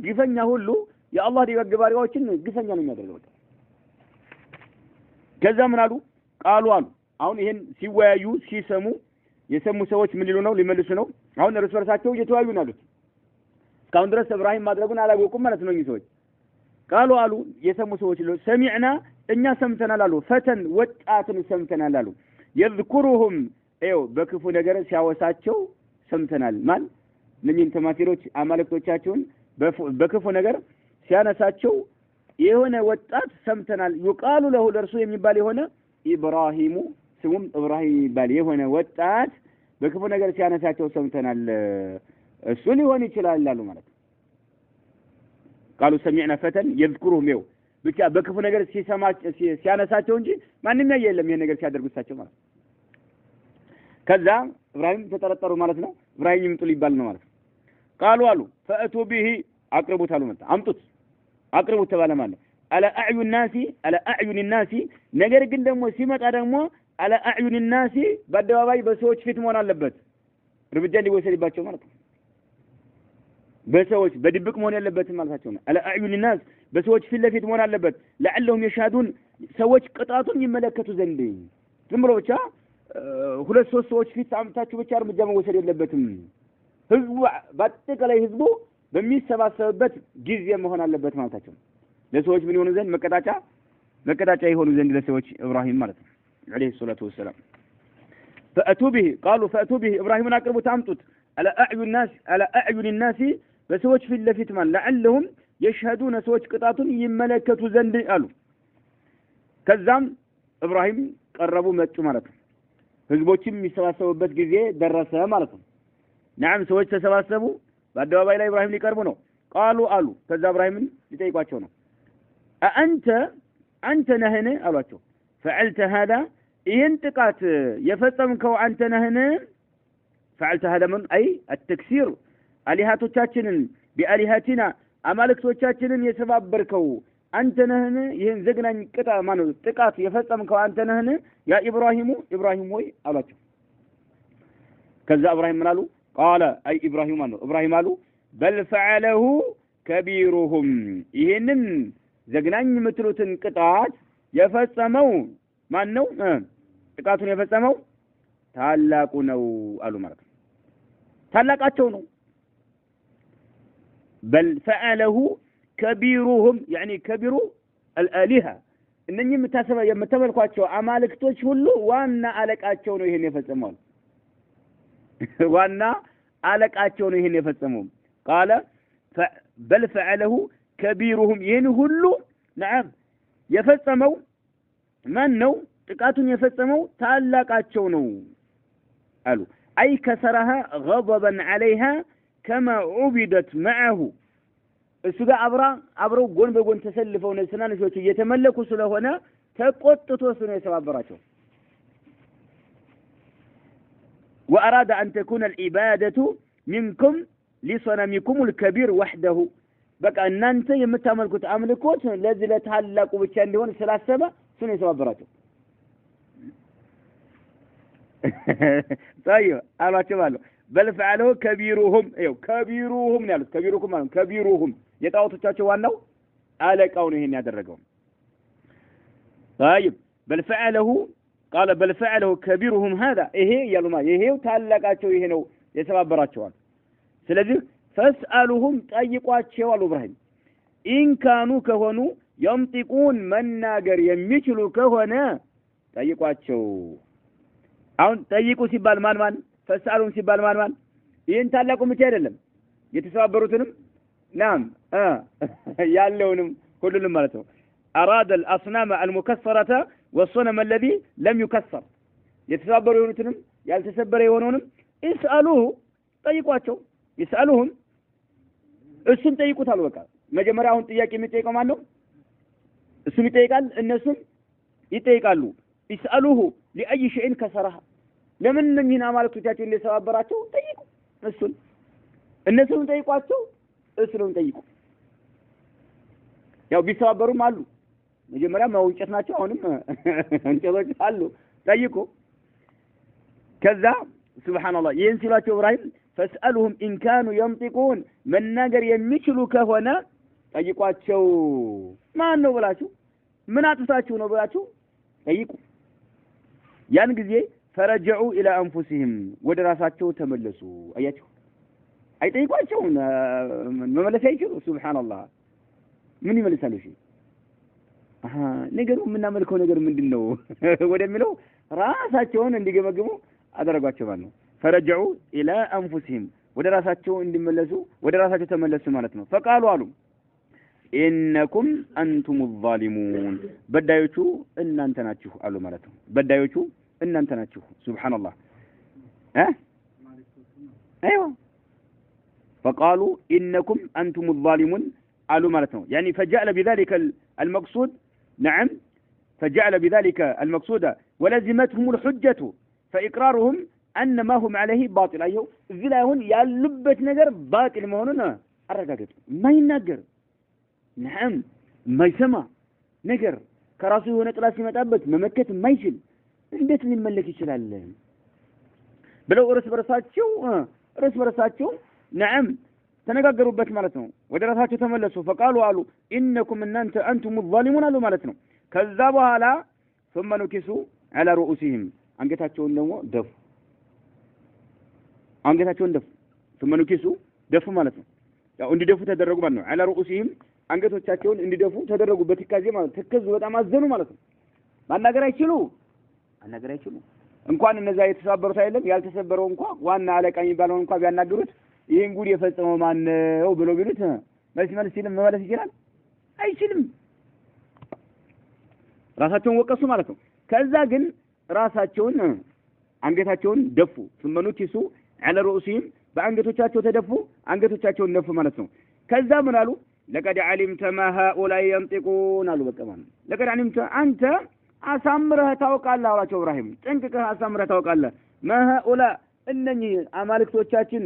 ግፈኛ ሁሉ የአላህ ደጋግ ባሪያዎችን ግፈኛ ነው የሚያደርገው። ከዛ ምን አሉ? ቃሉ አሉ። አሁን ይሄን ሲወያዩ ሲሰሙ የሰሙ ሰዎች ምን ይሉ ነው? ሊመልሱ ነው። አሁን እርስ በርሳቸው እየተወያዩ ነው ያሉት። እስካሁን ድረስ ኢብራሂም ማድረጉን አላወቁም ማለት ነው እኚህ ሰዎች። ቃሉ አሉ የሰሙ ሰዎች ይሉ ሰሚዕና እኛ ሰምተናል አሉ። ፈተን ወጣትን ሰምተናል አሉ። የذكሩሁም በክፉ ነገር ሲያወሳቸው ሰምተናል። ማን እነኚህን ተማቲሮች አማልክቶቻቸውን በክፉ ነገር ሲያነሳቸው የሆነ ወጣት ሰምተናል። ይቃሉ ለሁ ለርሱ የሚባል የሆነ ኢብራሂሙ ስሙም ኢብራሂም ይባል የሆነ ወጣት በክፉ ነገር ሲያነሳቸው ሰምተናል። እሱ ሊሆን ይችላል አሉ ማለት ነው። ቃሉ ሰሚዕና ፈተን የذكሩሁም ብቻ በክፉ ነገር ሲያነሳቸው እንጂ ማንንም የለም ይሄን ነገር ሲያደርጉታቸው ማለት ነው። ከዛ ኢብራሂም ተጠረጠሩ ማለት ነው። ኢብራሂም ይምጡ ሊባል ነው ማለት ነው። ቃሉ አሉ ፈአቱ ቢሂ አቅርቡት አሉ። መጣ አምጡት አቅርቡት ተባለ ማለት ነው። አላ አዕዩን ናሲ ነገር ግን ደግሞ ሲመጣ ደግሞ አላ አዕዩን ናሲ በአደባባይ በሰዎች ፊት መሆን አለበት። እርምጃ እንዲወሰድባቸው ማለት ነው። በሰዎች በድብቅ መሆን ያለበትም ማለታቸው ነው። አላ አዕዩን ናስ በሰዎች ፊት ለፊት መሆን አለበት። ለعلهم يشهدون ሰዎች ቅጣቱን ይመለከቱ ዘንድ ዝም ብሎ ብቻ ሁለት ሶስት ሰዎች ፊት አምታችሁ ብቻ እርምጃ መወሰድ የለበትም። ህዝቡ በአጠቃላይ ህዝቡ በሚሰባሰብበት ጊዜ መሆን አለበት ማለታቸው ነው። ለሰዎች ምን ይሆኑ ዘንድ መቀጣጫ ይሆኑ ዘንድ ለሰዎች ኢብራሂም ማለት ነው عليه الصلاه والسلام فاتوا به قالوا فاتوا به ابراهيم አቅርቡት አምጡት على اعين الناس በሰዎች ፊት ለፊት ማለት لعلهم يشهدون ሰዎች ቅጣቱን ይመለከቱ ዘንድ አሉ። ከዛም ኢብራሂም ቀረቡ መጡ ማለት ነው። ህዝቦችም የሚሰባሰቡበት ጊዜ ደረሰ ማለት ነው። نعم ሰዎች ተሰባሰቡ በአደባባይ ላይ ኢብራሂም ሊቀርቡ ነው። ቃሉ አሉ ከዛ ኢብራሂምን ሊጠይቋቸው ነው። አንተ ነህን አሏቸው። فعلت هذا ይህን ጥቃት የፈጸምከው አንተ ነህን? فعلت هذا من أي التكسير አሊሃቶቻችንን بآلهتنا አማልክቶቻችንን የሰባበርከው አንተ ነህን? ይህን ዘግናኝ ጥቃት የፈጸምከው አንተ ነህን? ያ ኢብራሂም ወይ አሏቸው። ከዛ ኢብራሂም ምን አሉ? ቃለ አይ ኢብራሂም አሉ ኢብራሂም አሉ በል ፈዐለሁ ከቢሩሁም ይህንን ዘግናኝ የምትሉትን ቅጣት የፈጸመው ማን ነው? ጥቃቱን የፈጸመው ታላቁ ነው አሉ ማለት ነው። ታላቃቸው ነው። በል ፈዐለሁ ከቢሩሁም يعني ከቢሩ الآلهة እነኚህ የምትመልኳቸው አማልክቶች ሁሉ ዋና አለቃቸው ነው ይሄን የፈጸመው። ዋና አለቃቸው ነው ይሄን የፈጸመው። ቃለ በል ፈዐለሁ ከቢሩሁም ይህን ሁሉ نعم የፈጸመው ማን ነው? ጥቃቱን የፈጸመው ታላቃቸው ነው አሉ አይ ከሰረሃ غضبا عليها كما عبدت معه እሱ ጋር አብረው ጎን በጎን ተሰልፈው ነው ስናንሾቹ እየተመለኩ ስለሆነ ተቆጥቶ ነው የሰባበራቸው وأراد أن تكون العبادة منكم لصنمكم الكبير وحده በቃ እናንተ የምታመልኩት አምልኮት ለዚህ ለታላቁ ብቻ እንዲሆን ስላሰበ ስነ ይሰባበራቸው طيب አሏቸው ማለት بل فعله كبيرهم ይው كبيرهم ነው ያሉት كبيركم ማለት كبيرهم የጣዖቶቻቸው ዋናው አለቃው ነው ይሄን ያደረገው طيب بل فعله قال بل فعله كبيرهم هذا ይሄ ያሉ ማለት ይሄው ታላቃቸው ይሄ ነው የሰባበራቸዋል ስለዚህ فاسألهم ጠይቋቸው አሉ ኢብራሂም ኢን ካኑ ከሆኑ ينطقون መናገር የሚችሉ ከሆነ ጠይቋቸው አሁን ጠይቁ ሲባል ማን فاسألهم ሲባል ማን ይሄን ታላቁ ብቻ አይደለም የተሰባበሩትንም نعم ያለውንም ሁሉንም ማለት ነው أراد الأصنام المكسرة والصنم الذي لم يكسر የተሰባበሩ የሆኑትንም ያልተሰበረ የሆነውንም اسألوه ጠይቋቸው يسألهم እሱን ጠይቁታል በቃ መጀመሪያ አሁን ጥያቄ የሚጠይቀው ማን ነው እሱም ይጠይቃል እነሱም ይጠይቃሉ يسألوه لأي شيء كسرها ለምን እነኚህን አማልክቶቻቸው እንደሰባበራቸው ጠይቁ እሱን እነሱን ጠይቋቸው እሱን ጠይቁ ያው ቢሰባበሩም አሉ መጀመሪያ ማውጨት ናቸው አሁንም እንጨቶች አሉ ጠይቁ ከዛ ሱብሃንአላህ ይህን ሲሏቸው ኢብራሂም فاسألهم إن كانوا ينطقون من ناجر يمشلو كهونا ጠይቋቸው ማን ነው ብላችሁ ምን አጥፍታችሁ ነው ብላችሁ ጠይቁ ያን ጊዜ فرجعوا إلى أنفسهم ودراساتهم تملسوا أياتهم أي ጠይቋቸውን መመለስ አይችሉ ሱብሃንአላህ ምን ይመልሳሉ እሺ ነገሩ ምናመልከው ነገር ምንድነው ወደሚለው ራሳቸውን እንዲገመግሙ አደረጓቸው ማለት ነው فرجعوا إلى أنفسهم ودراساتهم እንዲመለሱ ወደራሳቸው ተመለሱ ማለት ነው فقالوا አሉ إنكم أنتم الظالمون በዳዮቹ እናንተ ናችሁ አሉ ማለት ነው በዳዮቹ እናንተ ናችሁ ሱብሃንአላህ ايوه فقالوا إنكم أنتم الظالمون قالوا مالتهم يعني فجعل بذلك المقصود نعم فجعل بذلك المقصود ولزمتهم الحجة فإقرارهم أن ما هم عليه باطل أيوه ذلا هون ياللبت نجر باطل ما هنا الرجاجة ما ينجر نعم ما يسمع نجر كراسي هنا كراسي متأبت ممكة ما يشل እንዴት ሊመለክ ይችላል ብለው እርስ በርሳቸው نعم ተነጋገሩበት ማለት ነው ወደ ራሳቸው ተመለሱ فقالوا አሉ إنكم እናንተ أنتم الظالمون አሉ ማለት ነው ከዛ በኋላ ثم نكسوا على رؤوسهم አንገታቸውን ደግሞ ደፉ ثم نكسوا ደፉ ማለት ነው ያው እንዲደፉ ተደረጉ ማለት ነው على رؤوسهم አንገቶቻቸውን እንዲደፉ ተደረጉ በትካዜ ማለት ተከዙ በጣም አዘኑ ማለት ነው ማናገር አይችሉ እንኳን እነዛ የተሰባበሩት አይደለም ያልተሰበረው እንኳን ዋና አለቃ የሚባለው እንኳን ቢያናገሩት ይሄን ጉድ የፈጸመው ማን ነው ብሎ ቢሉት መልስ ሲልም መመለስ ይችላል አይችልም ራሳቸውን ወቀሱ ማለት ነው ከዛ ግን ራሳቸውን አንገታቸውን ደፉ ثم نكسوا على رؤوسهم በአንገቶቻቸው ተደፉ አንገቶቻቸውን ነፉ ማለት ነው ከዛ ምን አሉ لقد علمت ما هؤلاء ينطقون አሉ በቃ ማለት لقد علمت አንተ አሳምረህ ታውቃለህ አላቸው ኢብራሂም ጠንቅቀህ አሳምረህ ታውቃለህ ما هؤلاء እነኚህ አማልክቶቻችን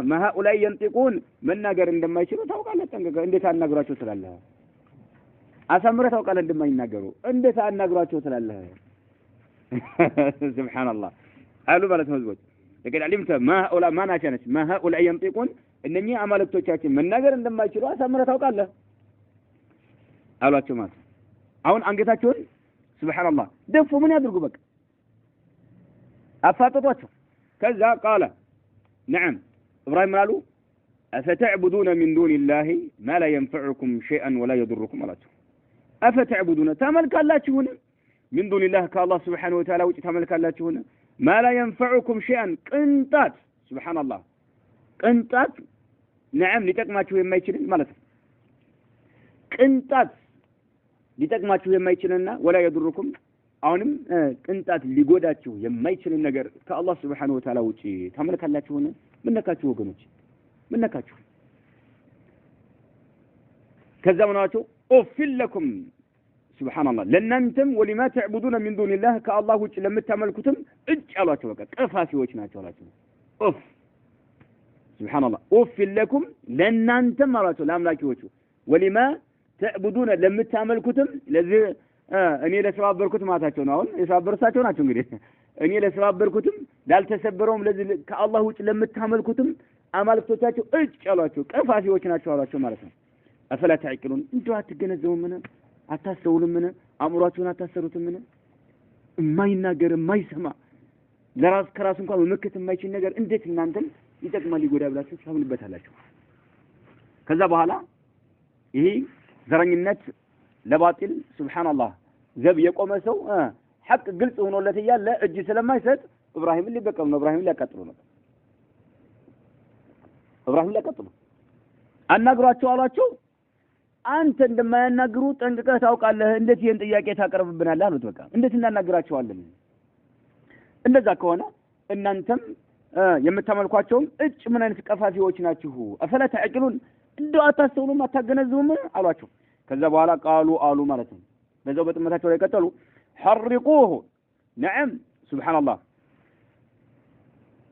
ما هؤلاء ينطقون መናገር እንደማይችሉ ታውቃለህ ጠንቅቀህ እንዴት አናግራቸው ትላለህ አሳምረህ ታውቃለህ እንደማይናገሩ እንዴት አናግራቸው ትላለህ ሱብሃንአላህ አሉ ማለት ነው ህዝቦች لقد علمت ما هؤلاء ما ناشنش ما هؤلاء ينطقون እነኚህ አማልክቶቻችን መናገር እንደማይችሉ አሳምረህ ታውቃለህ አሏቸው ማለት አሁን አንገታቸውን ሱብሃንአላህ ደፉ ምን ያድርጉ በቃ አፋጠጧቸው ከዛ قال نعم ابراهيم قالوا افتعبدون من دون الله ما لا ينفعكم شيئا ولا يضركم አላቸው افتعبدون ተመልካላችሁን من دون الله كالله سبحانه وتعالى وجه ተመልካላችሁን ما لا ينفعكم شيئا ቅንጣት سبحان الله ቅንጣት نعم ሊጠቅማችሁ የማይችል ማለት ነው ቅንጣት ሊጠቅማችሁ የማይችልና ወላ يضركم አሁንም ቅንጣት ሊጎዳችሁ የማይችል ነገር ከአላህ Subhanahu Wa Ta'ala ውጪ ታመልካላችሁን? ምን ነካችሁ ወገኖች? ምን ነካችሁ? ከዛ ምናቸው ኡፊል ለኩም ሱብሃንአላህ ለእናንተም ወሊማ ተዕቡዱነ ሚን ዱኒላህ ከአላህ ውጪ ለምታመልኩትም እጭ አሏቸው። በቃ ቀፋፊዎች ናቸው አሏቸው። ኡፍ ሱብሃንአላህ ኡፊል ለኩም ለእናንተም አሏቸው ለአምላኪዎቹ ወሊማ ተዕቡዱነ ለምታመልኩትም ለዚህ እኔ ለሰባበርኩት ማታቸው ነው። አሁን የሰባበርሳቸው ናቸው እንግዲህ እኔ ለሰባበርኩትም ላልተሰበረውም ለዚህ ከአላህ ውጪ ለምታመልኩትም አማልክቶቻቸው እጭ አሏቸው። ቀፋፊዎች ናቸው አሏቸው ማለት ነው። አፈላ ተዕቂሉን እንደው አትገነዘቡምን? አታስተውሉምን? አእምሯችሁን አታሰሩትምን? የማይናገር የማይሰማ ለራስ ከራስ እንኳን መመከት የማይችል ነገር እንዴት እናንተን ይጠቅማል ይጎዳ ብላችሁ ታምኑበታላችሁ? ከዛ በኋላ ይሄ ዘረኝነት ለባጢል ሱብሃንአላህ ዘብ የቆመ ሰው ሐቅ ግልጽ ሆኖለት እያለ እጅ ስለማይሰጥ ኢብራሂምን ሊበቀሉ ነው። ኢብራሂምን ሊያቃጥሉ ነው። ኢብራሂምን ሊያቃጥሉ አናግሯቸው አሏቸው። አንተ እንደማያናግሩ ጠንቅቀህ ታውቃለህ፣ እንዴት ይሄን ጥያቄ ታቀርብብናለህ አሉት። በቃ እንዴት እናናግራቸዋለን? እንደዛ ከሆነ እናንተም የምታመልኳቸውም እጭ ምን አይነት ቀፋፊዎች ናችሁ? አፈላ ተዕቂሉን እንደው አታስተውሉም አታገነዝቡም አሏቸው። ከዛ በኋላ ቃሉ አሉ ማለት ነው። በዛው በጥመታቸው ላይ ቀጠሉ። ሐርቁሁ ነዓም ሱብሃንአላህ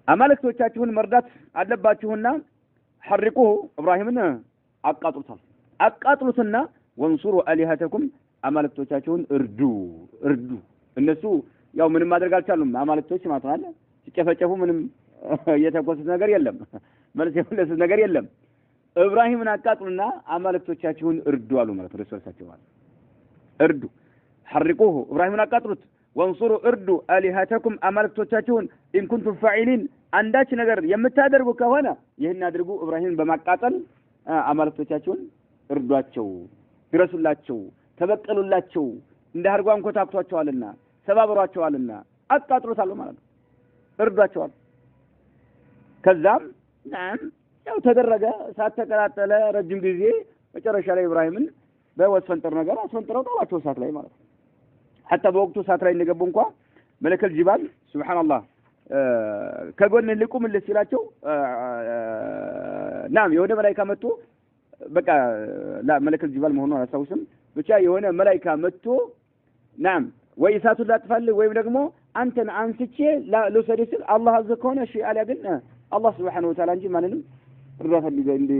አማልክቶቻችሁን መርዳት አለባችሁና ሐርቁሁ ኢብራሂምን አቃጥሉትና ወንሱሩ አሊሃተኩም አማልክቶቻችሁን እርዱ። እነሱ ያው ምንም ማድረግ አልቻሉም። አማልክቶች ማለት ነው ሲጨፈጨፉ ምንም የተኮሱት ነገር የለም፣ መልስ የመለሱት ነገር የለም። ኢብራሂምን አቃጥሉና አማልክቶቻችሁን እርዱ አሉ ማለት ነው። ረሱላቸው ማለት እርዱ ሐርቁሁ ኢብራሂምን አቃጥሉት ወንሱሩ እርዱ አሊሃተኩም አማልክቶቻችሁን ኢን ኩንቱም ፋዒሊን አንዳች ነገር የምታደርጉ ከሆነ ይህን አድርጉ። ኢብራሂምን በማቃጠል አማልክቶቻችሁን እርዷቸው፣ ድረሱላቸው፣ ተበቀሉላቸው፣ እንዳርጓን ኮታክቷቸዋልና ሰባብሯቸዋልና አቃጥሉታል ማለት ነው። እርዷቸዋል። ከዛም ያው ተደረገ። እሳት ተቀጣጠለ ረጅም ጊዜ። መጨረሻ ላይ ኢብራሂምን በወስፈንጠር ነገር አስፈንጥረው ጣሏቸው እሳት ላይ ማለት ነው። حتى በወቅቱ እሳት ላይ እንደገቡ እንኳን መለከል ጅባል ሱብሃንአላህ ከጎን ልቁም ልስላቸው ናም የሆነ መላእክት መጥቶ በቃ መለከል ጅባል መሆኑን አላስታውስም። ብቻ የሆነ መላእክት መጥቶ ናም ወይ እሳቱን ላጥፋልህ ወይም ደግሞ አንተን አንስቼ ለሰደስ አላህ አዘከሆነ እሺ አልያ ግን አላህ Subhanahu Wa Ta'ala እንጂ ማንንም እርዳታ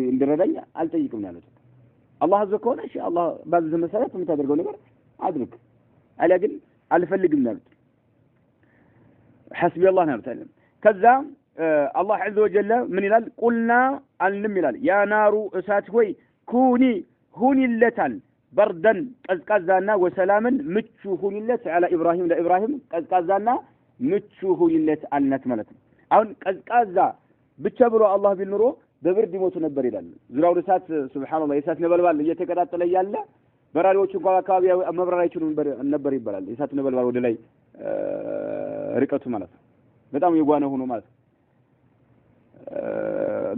እንዲረዳኝ አልጠይቅም ያሉት። አላህ አዘከሆነ እሺ አላህ ባዘዘ መሰረት የምታደርገው ነገር አድርግ አልያ ግን አልፈልግም ያሉት። حسبي الله نعم تعلم كذا الله عز وجل من يلال قلنا علم يلال يا نار أسات هوي كوني هوني اللتان بردا قزقازانا وسلاما متشو هوني اللت على إبراهيم لإبراهيم قزقازانا متشو هوني اللت النت ملت أون قزقازا بتشبرو الله بالنورو ببرد موت نبر يلال زراو رسات سبحان الله يسات نبلبال يتكرات لي يالا በራሪዎቹ አካባቢ መብራሪያቸውን ነበር ይባላል። የሳት ነበልባል ወደ ላይ ርቀቱ ማለት ነው። በጣም የጓነ ሆኖ ማለት ነው።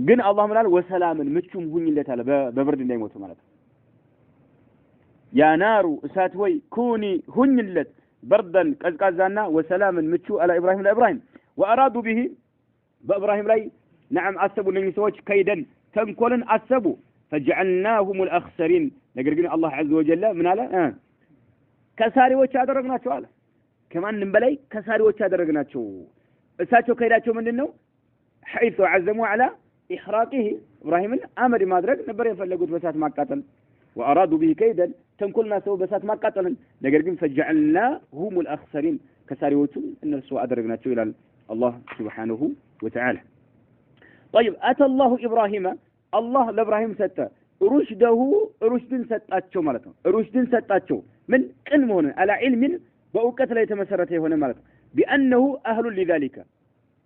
ግን አላህ ምናል ወሰላምን ምቹም ሁኝለት አለ በብርድ እንዳይሞቱ ማለት ነው። ያ ናሩ እሳት ወይ ኩኒ ሁኝለት በርደን ቀዝቃዛና ወሰላምን ምቹ አለ ኢብራሂም ለኢብራሂም ወአራዱ به በኢብራሂም ላይ نعم አሰቡ እነዚህ ሰዎች ከይደን ተንኮልን አሰቡ فجعلناهم الأخسرين ነገር ግን አላህ عز وجل ምን አለ ከሳሪዎች ያደረግናቸው አለ ከማንም በላይ ከሳሪዎች ያደረግናቸው እሳቸው ከሄዳቸው ምንድነው حيث عزموا على إحراقه إبراهيم አመድ ማድረግ ነበር የፈለጉት በሳት ማቃጠል وأرادوا به كيدا ተንኮልና ሰው በሳት ማቃጠል ነገር ግን فجعلناهم الأخسرين ከሳሪዎቹ እነርሱ አደረግናቸው ይላል አላህ سبحانه وتعالى طيب أتى الله إبراهيم الله لإبراهيم ሰጠ ሩሽድን ሰጣቸው ማለት ነው። ሩሽድን ሰጣቸው ምን ቅን መሆን على علم በእውቀት ላይ የተመሰረተ የሆነ ማለት ነው። بأنه أهل لذلك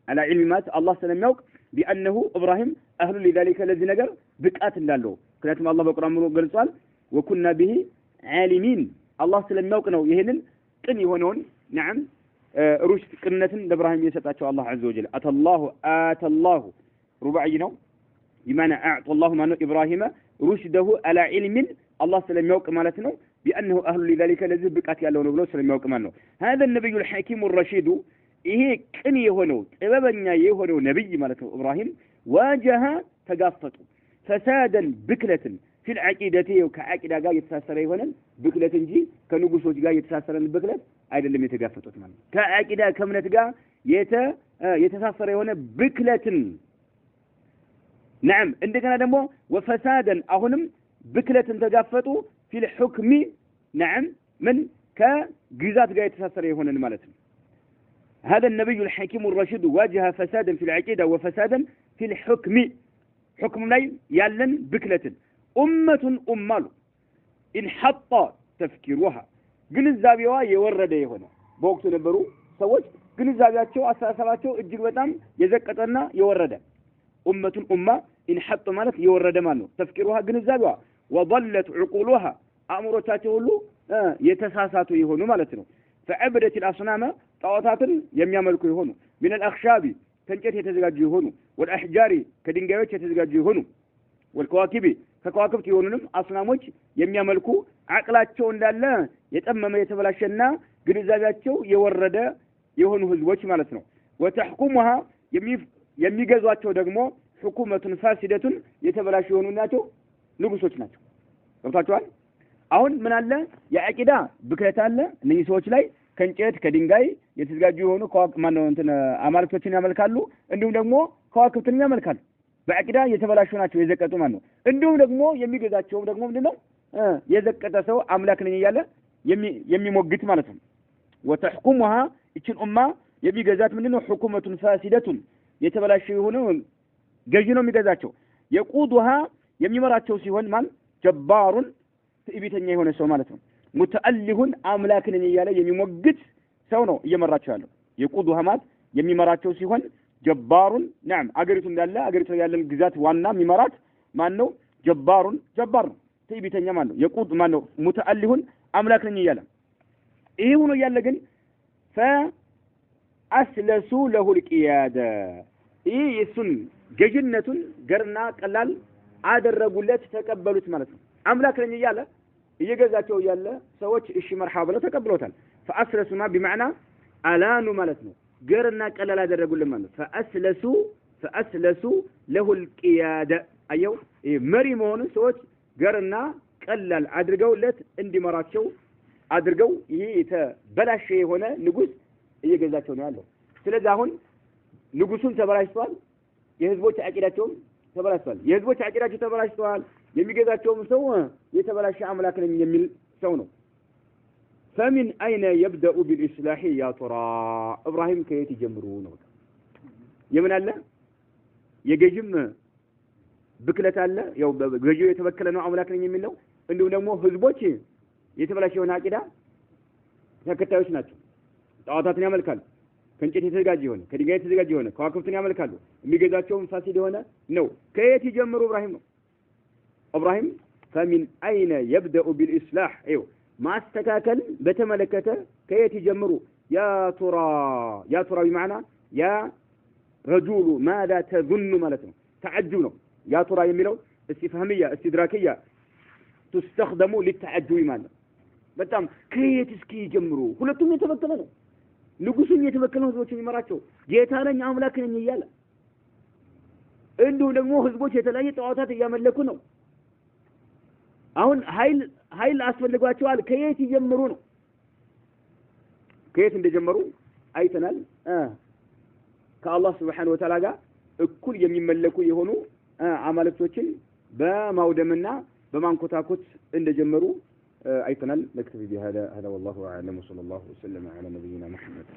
على علم ما الله ስለሚያውቅ بأنه إبراهيم أهل لذلك ለዚህ ነገር ብቃት እንዳለው ምክንያቱም አላህ በቁርአን ሙሉ ገልጿል وكنا به عالمين الله ስለሚያውቅ ነው ይሄንን ቅን የሆነውን نعم ሩሽድ ቅንነትን ለኢብራሂም የሰጣቸው አላህ عز وجل آتى الله رباعي ነው بمعنى أعطى الله ما إبراهيم رشده على علم الله سلم يوق مالتنا بأنه أهل لذلك الذي بقات يالله نبلو سلم يوقع منه هذا النبي الحكيم الرشيد إيه كن يهونو إبابا يهونو نبي مالته إبراهيم واجه تقافته فسادا بكلة في العقيدة وكعقيدة قاية يتساسر يهونا بكلة جي كنقصوش قاية يتساسر بكلة أيضا لم يتقافته تمام كعقيدة كمنة قا يتساسر يهونا بكلة نعم عندنا دمو وفسادا أهنم بكلة تقافته في الحكم نعم من كجزات قاية يتساسر يهونا المالتين هذا النبي الحكيم الرشيد واجه فسادا في العقيدة وفسادا في الحكم حكم لا يالن بكلة أمة أمال إن حط تفكيرها جنزابيوا يورد هنا بوقت نبرو سوت جنزابياتشو أساساتشو الجيل بتام يزكتنا يورد أمة أمة إن حط مالك يورد مانو تفكيرها جنزابيوا وضلت عقولها أمرتاتو له يتساساتو يهونو مالتنو فعبدت الأصنام طاوتات يمياملكو يهونو من الأخشاب تنجت يتزጋጁ ይሆኑ والأحجار ከድንጋዮች የተዘጋጁ ይሆኑ والكواكب ከከዋክብት ይሆኑንም አስናሞች የሚያመልኩ አቅላቸው እንዳለ የጠመመ የተበላሸና ግንዛቤያቸው የወረደ የሆኑ ህዝቦች ማለት ነው وتحكمها የሚገዟቸው ደግሞ حكومة فاسدة የተበላሹ የሆኑ ናቸው ንጉሶች ናቸው ገብታችኋል አሁን ምን አለ የአቂዳ ብክለት አለ እነዚህ ሰዎች ላይ ከእንጨት ከድንጋይ የተዘጋጁ የሆኑ ማነው እንትን አማልክቶችን ያመልካሉ እንዲሁም ደግሞ ከዋክብትን ያመልካሉ በአቂዳ የተበላሹ ናቸው የዘቀጡ ማነው እንዲሁም ደግሞ የሚገዛቸው ደግሞ ምንድነው የዘቀጠ ሰው አምላክ ነኝ እያለ የሚሞግት ማለት ነው وتحكمها እቺን ኡማ የሚገዛት ምንድነው حكومة فاسدة የተበላሹ የሆኑ ገዢ ነው የሚገዛቸው يقودها የሚመራቸው ሲሆን ማን ጀባሩን ትዕቢተኛ የሆነ ሰው ማለት ነው ሙተአሊሁን አምላክ ነኝ እያለ የሚሞግት ሰው ነው እየመራቸው ያለው የቁዱ ሀማት የሚመራቸው ሲሆን ጀባሩን نعم አገሪቱ እንዳለ አገሪቱ ያለን ግዛት ዋና የሚመራት ማን ነው ጀባር ነው ትዕቢተኛ ማን ነው የቁድ ማን ነው ሙተአሊሁን አምላክ ነኝ እያለ ይሄ ሆኖ ያለ ግን ፈአስለሱ له القياده ይሄ የሱን ገዥነቱን ገርና ቀላል አደረጉለት ተቀበሉት ማለት ነው አምላክ ነኝ እያለ እየገዛቸው ያለ ሰዎች እሺ መርሐባ ብለው ተቀብለውታል فأسلسوا بمعنى አላኑ ማለት ነው ገርና ቀላል አደረጉልን ማለት فأسلسوا له القيادة አየው መሪ መሆኑ ሰዎች ገርና ቀላል አድርገውለት እንዲመራቸው አድርገው ይሄ የተበላሸ የሆነ ንጉስ እየገዛቸው ነው ያለው ስለዚህ አሁን ንጉሱን ተበላሽቷል የህዝቦች አቂዳቸውም ተበላሽቷል የህዝቦች አቂዳቸው ተበላሽቷል የሚገዛቸውም ሰው የተበላሸ አምላክ ነኝ የሚል ሰው ነው فمن أين يبدأ بالإصلاح يا ترى إبراهيم كيف يجمرون يمن الله يجيم بكلة الله يو بيجو يتبكلنا أملاك نيجي منه إنه نمو هزبوتشي يتبلاشون هكذا هكذا ناتو تعاطاتني عمل كله كنت يتزوجي هنا كديجي يتزوجي هنا كواكبتني عمل كله ميجازاتهم فاسد هنا نو كيف يجمر إبراهيم فمن أين يبدأ بالإصلاح أيوه ما استكاكل بتملكته كيف يجمروا يا ترى بمعنى يا رجل ماذا تظن مالته تعجبنا يا ترى يميلوا استفهامية استدراكية تستخدم للتعجب مالنا بتام كيف تسكي يجمروا كلهم يتبكلون ንጉሱን የተበከለው ህዝቦችን ይመራቸው ጌታነኝ አምላክ ነኝ እያለ እንዲሁ ደግሞ ህዝቦች የተለያየ ጣዖታት እያመለኩ ነው አሁን ኃይል አስፈልጓቸዋል ከየት ይጀምሩ ነው ከየት እንደጀመሩ አይተናል ከአላህ Subhanahu Wa Ta'ala ጋር እኩል የሚመለኩ የሆኑ አማልክቶችን በማውደምና በማንኮታኮት እንደጀመሩ አይተናል نكتفي بهذا والله اعلم وصلى الله وسلم على نبينا محمد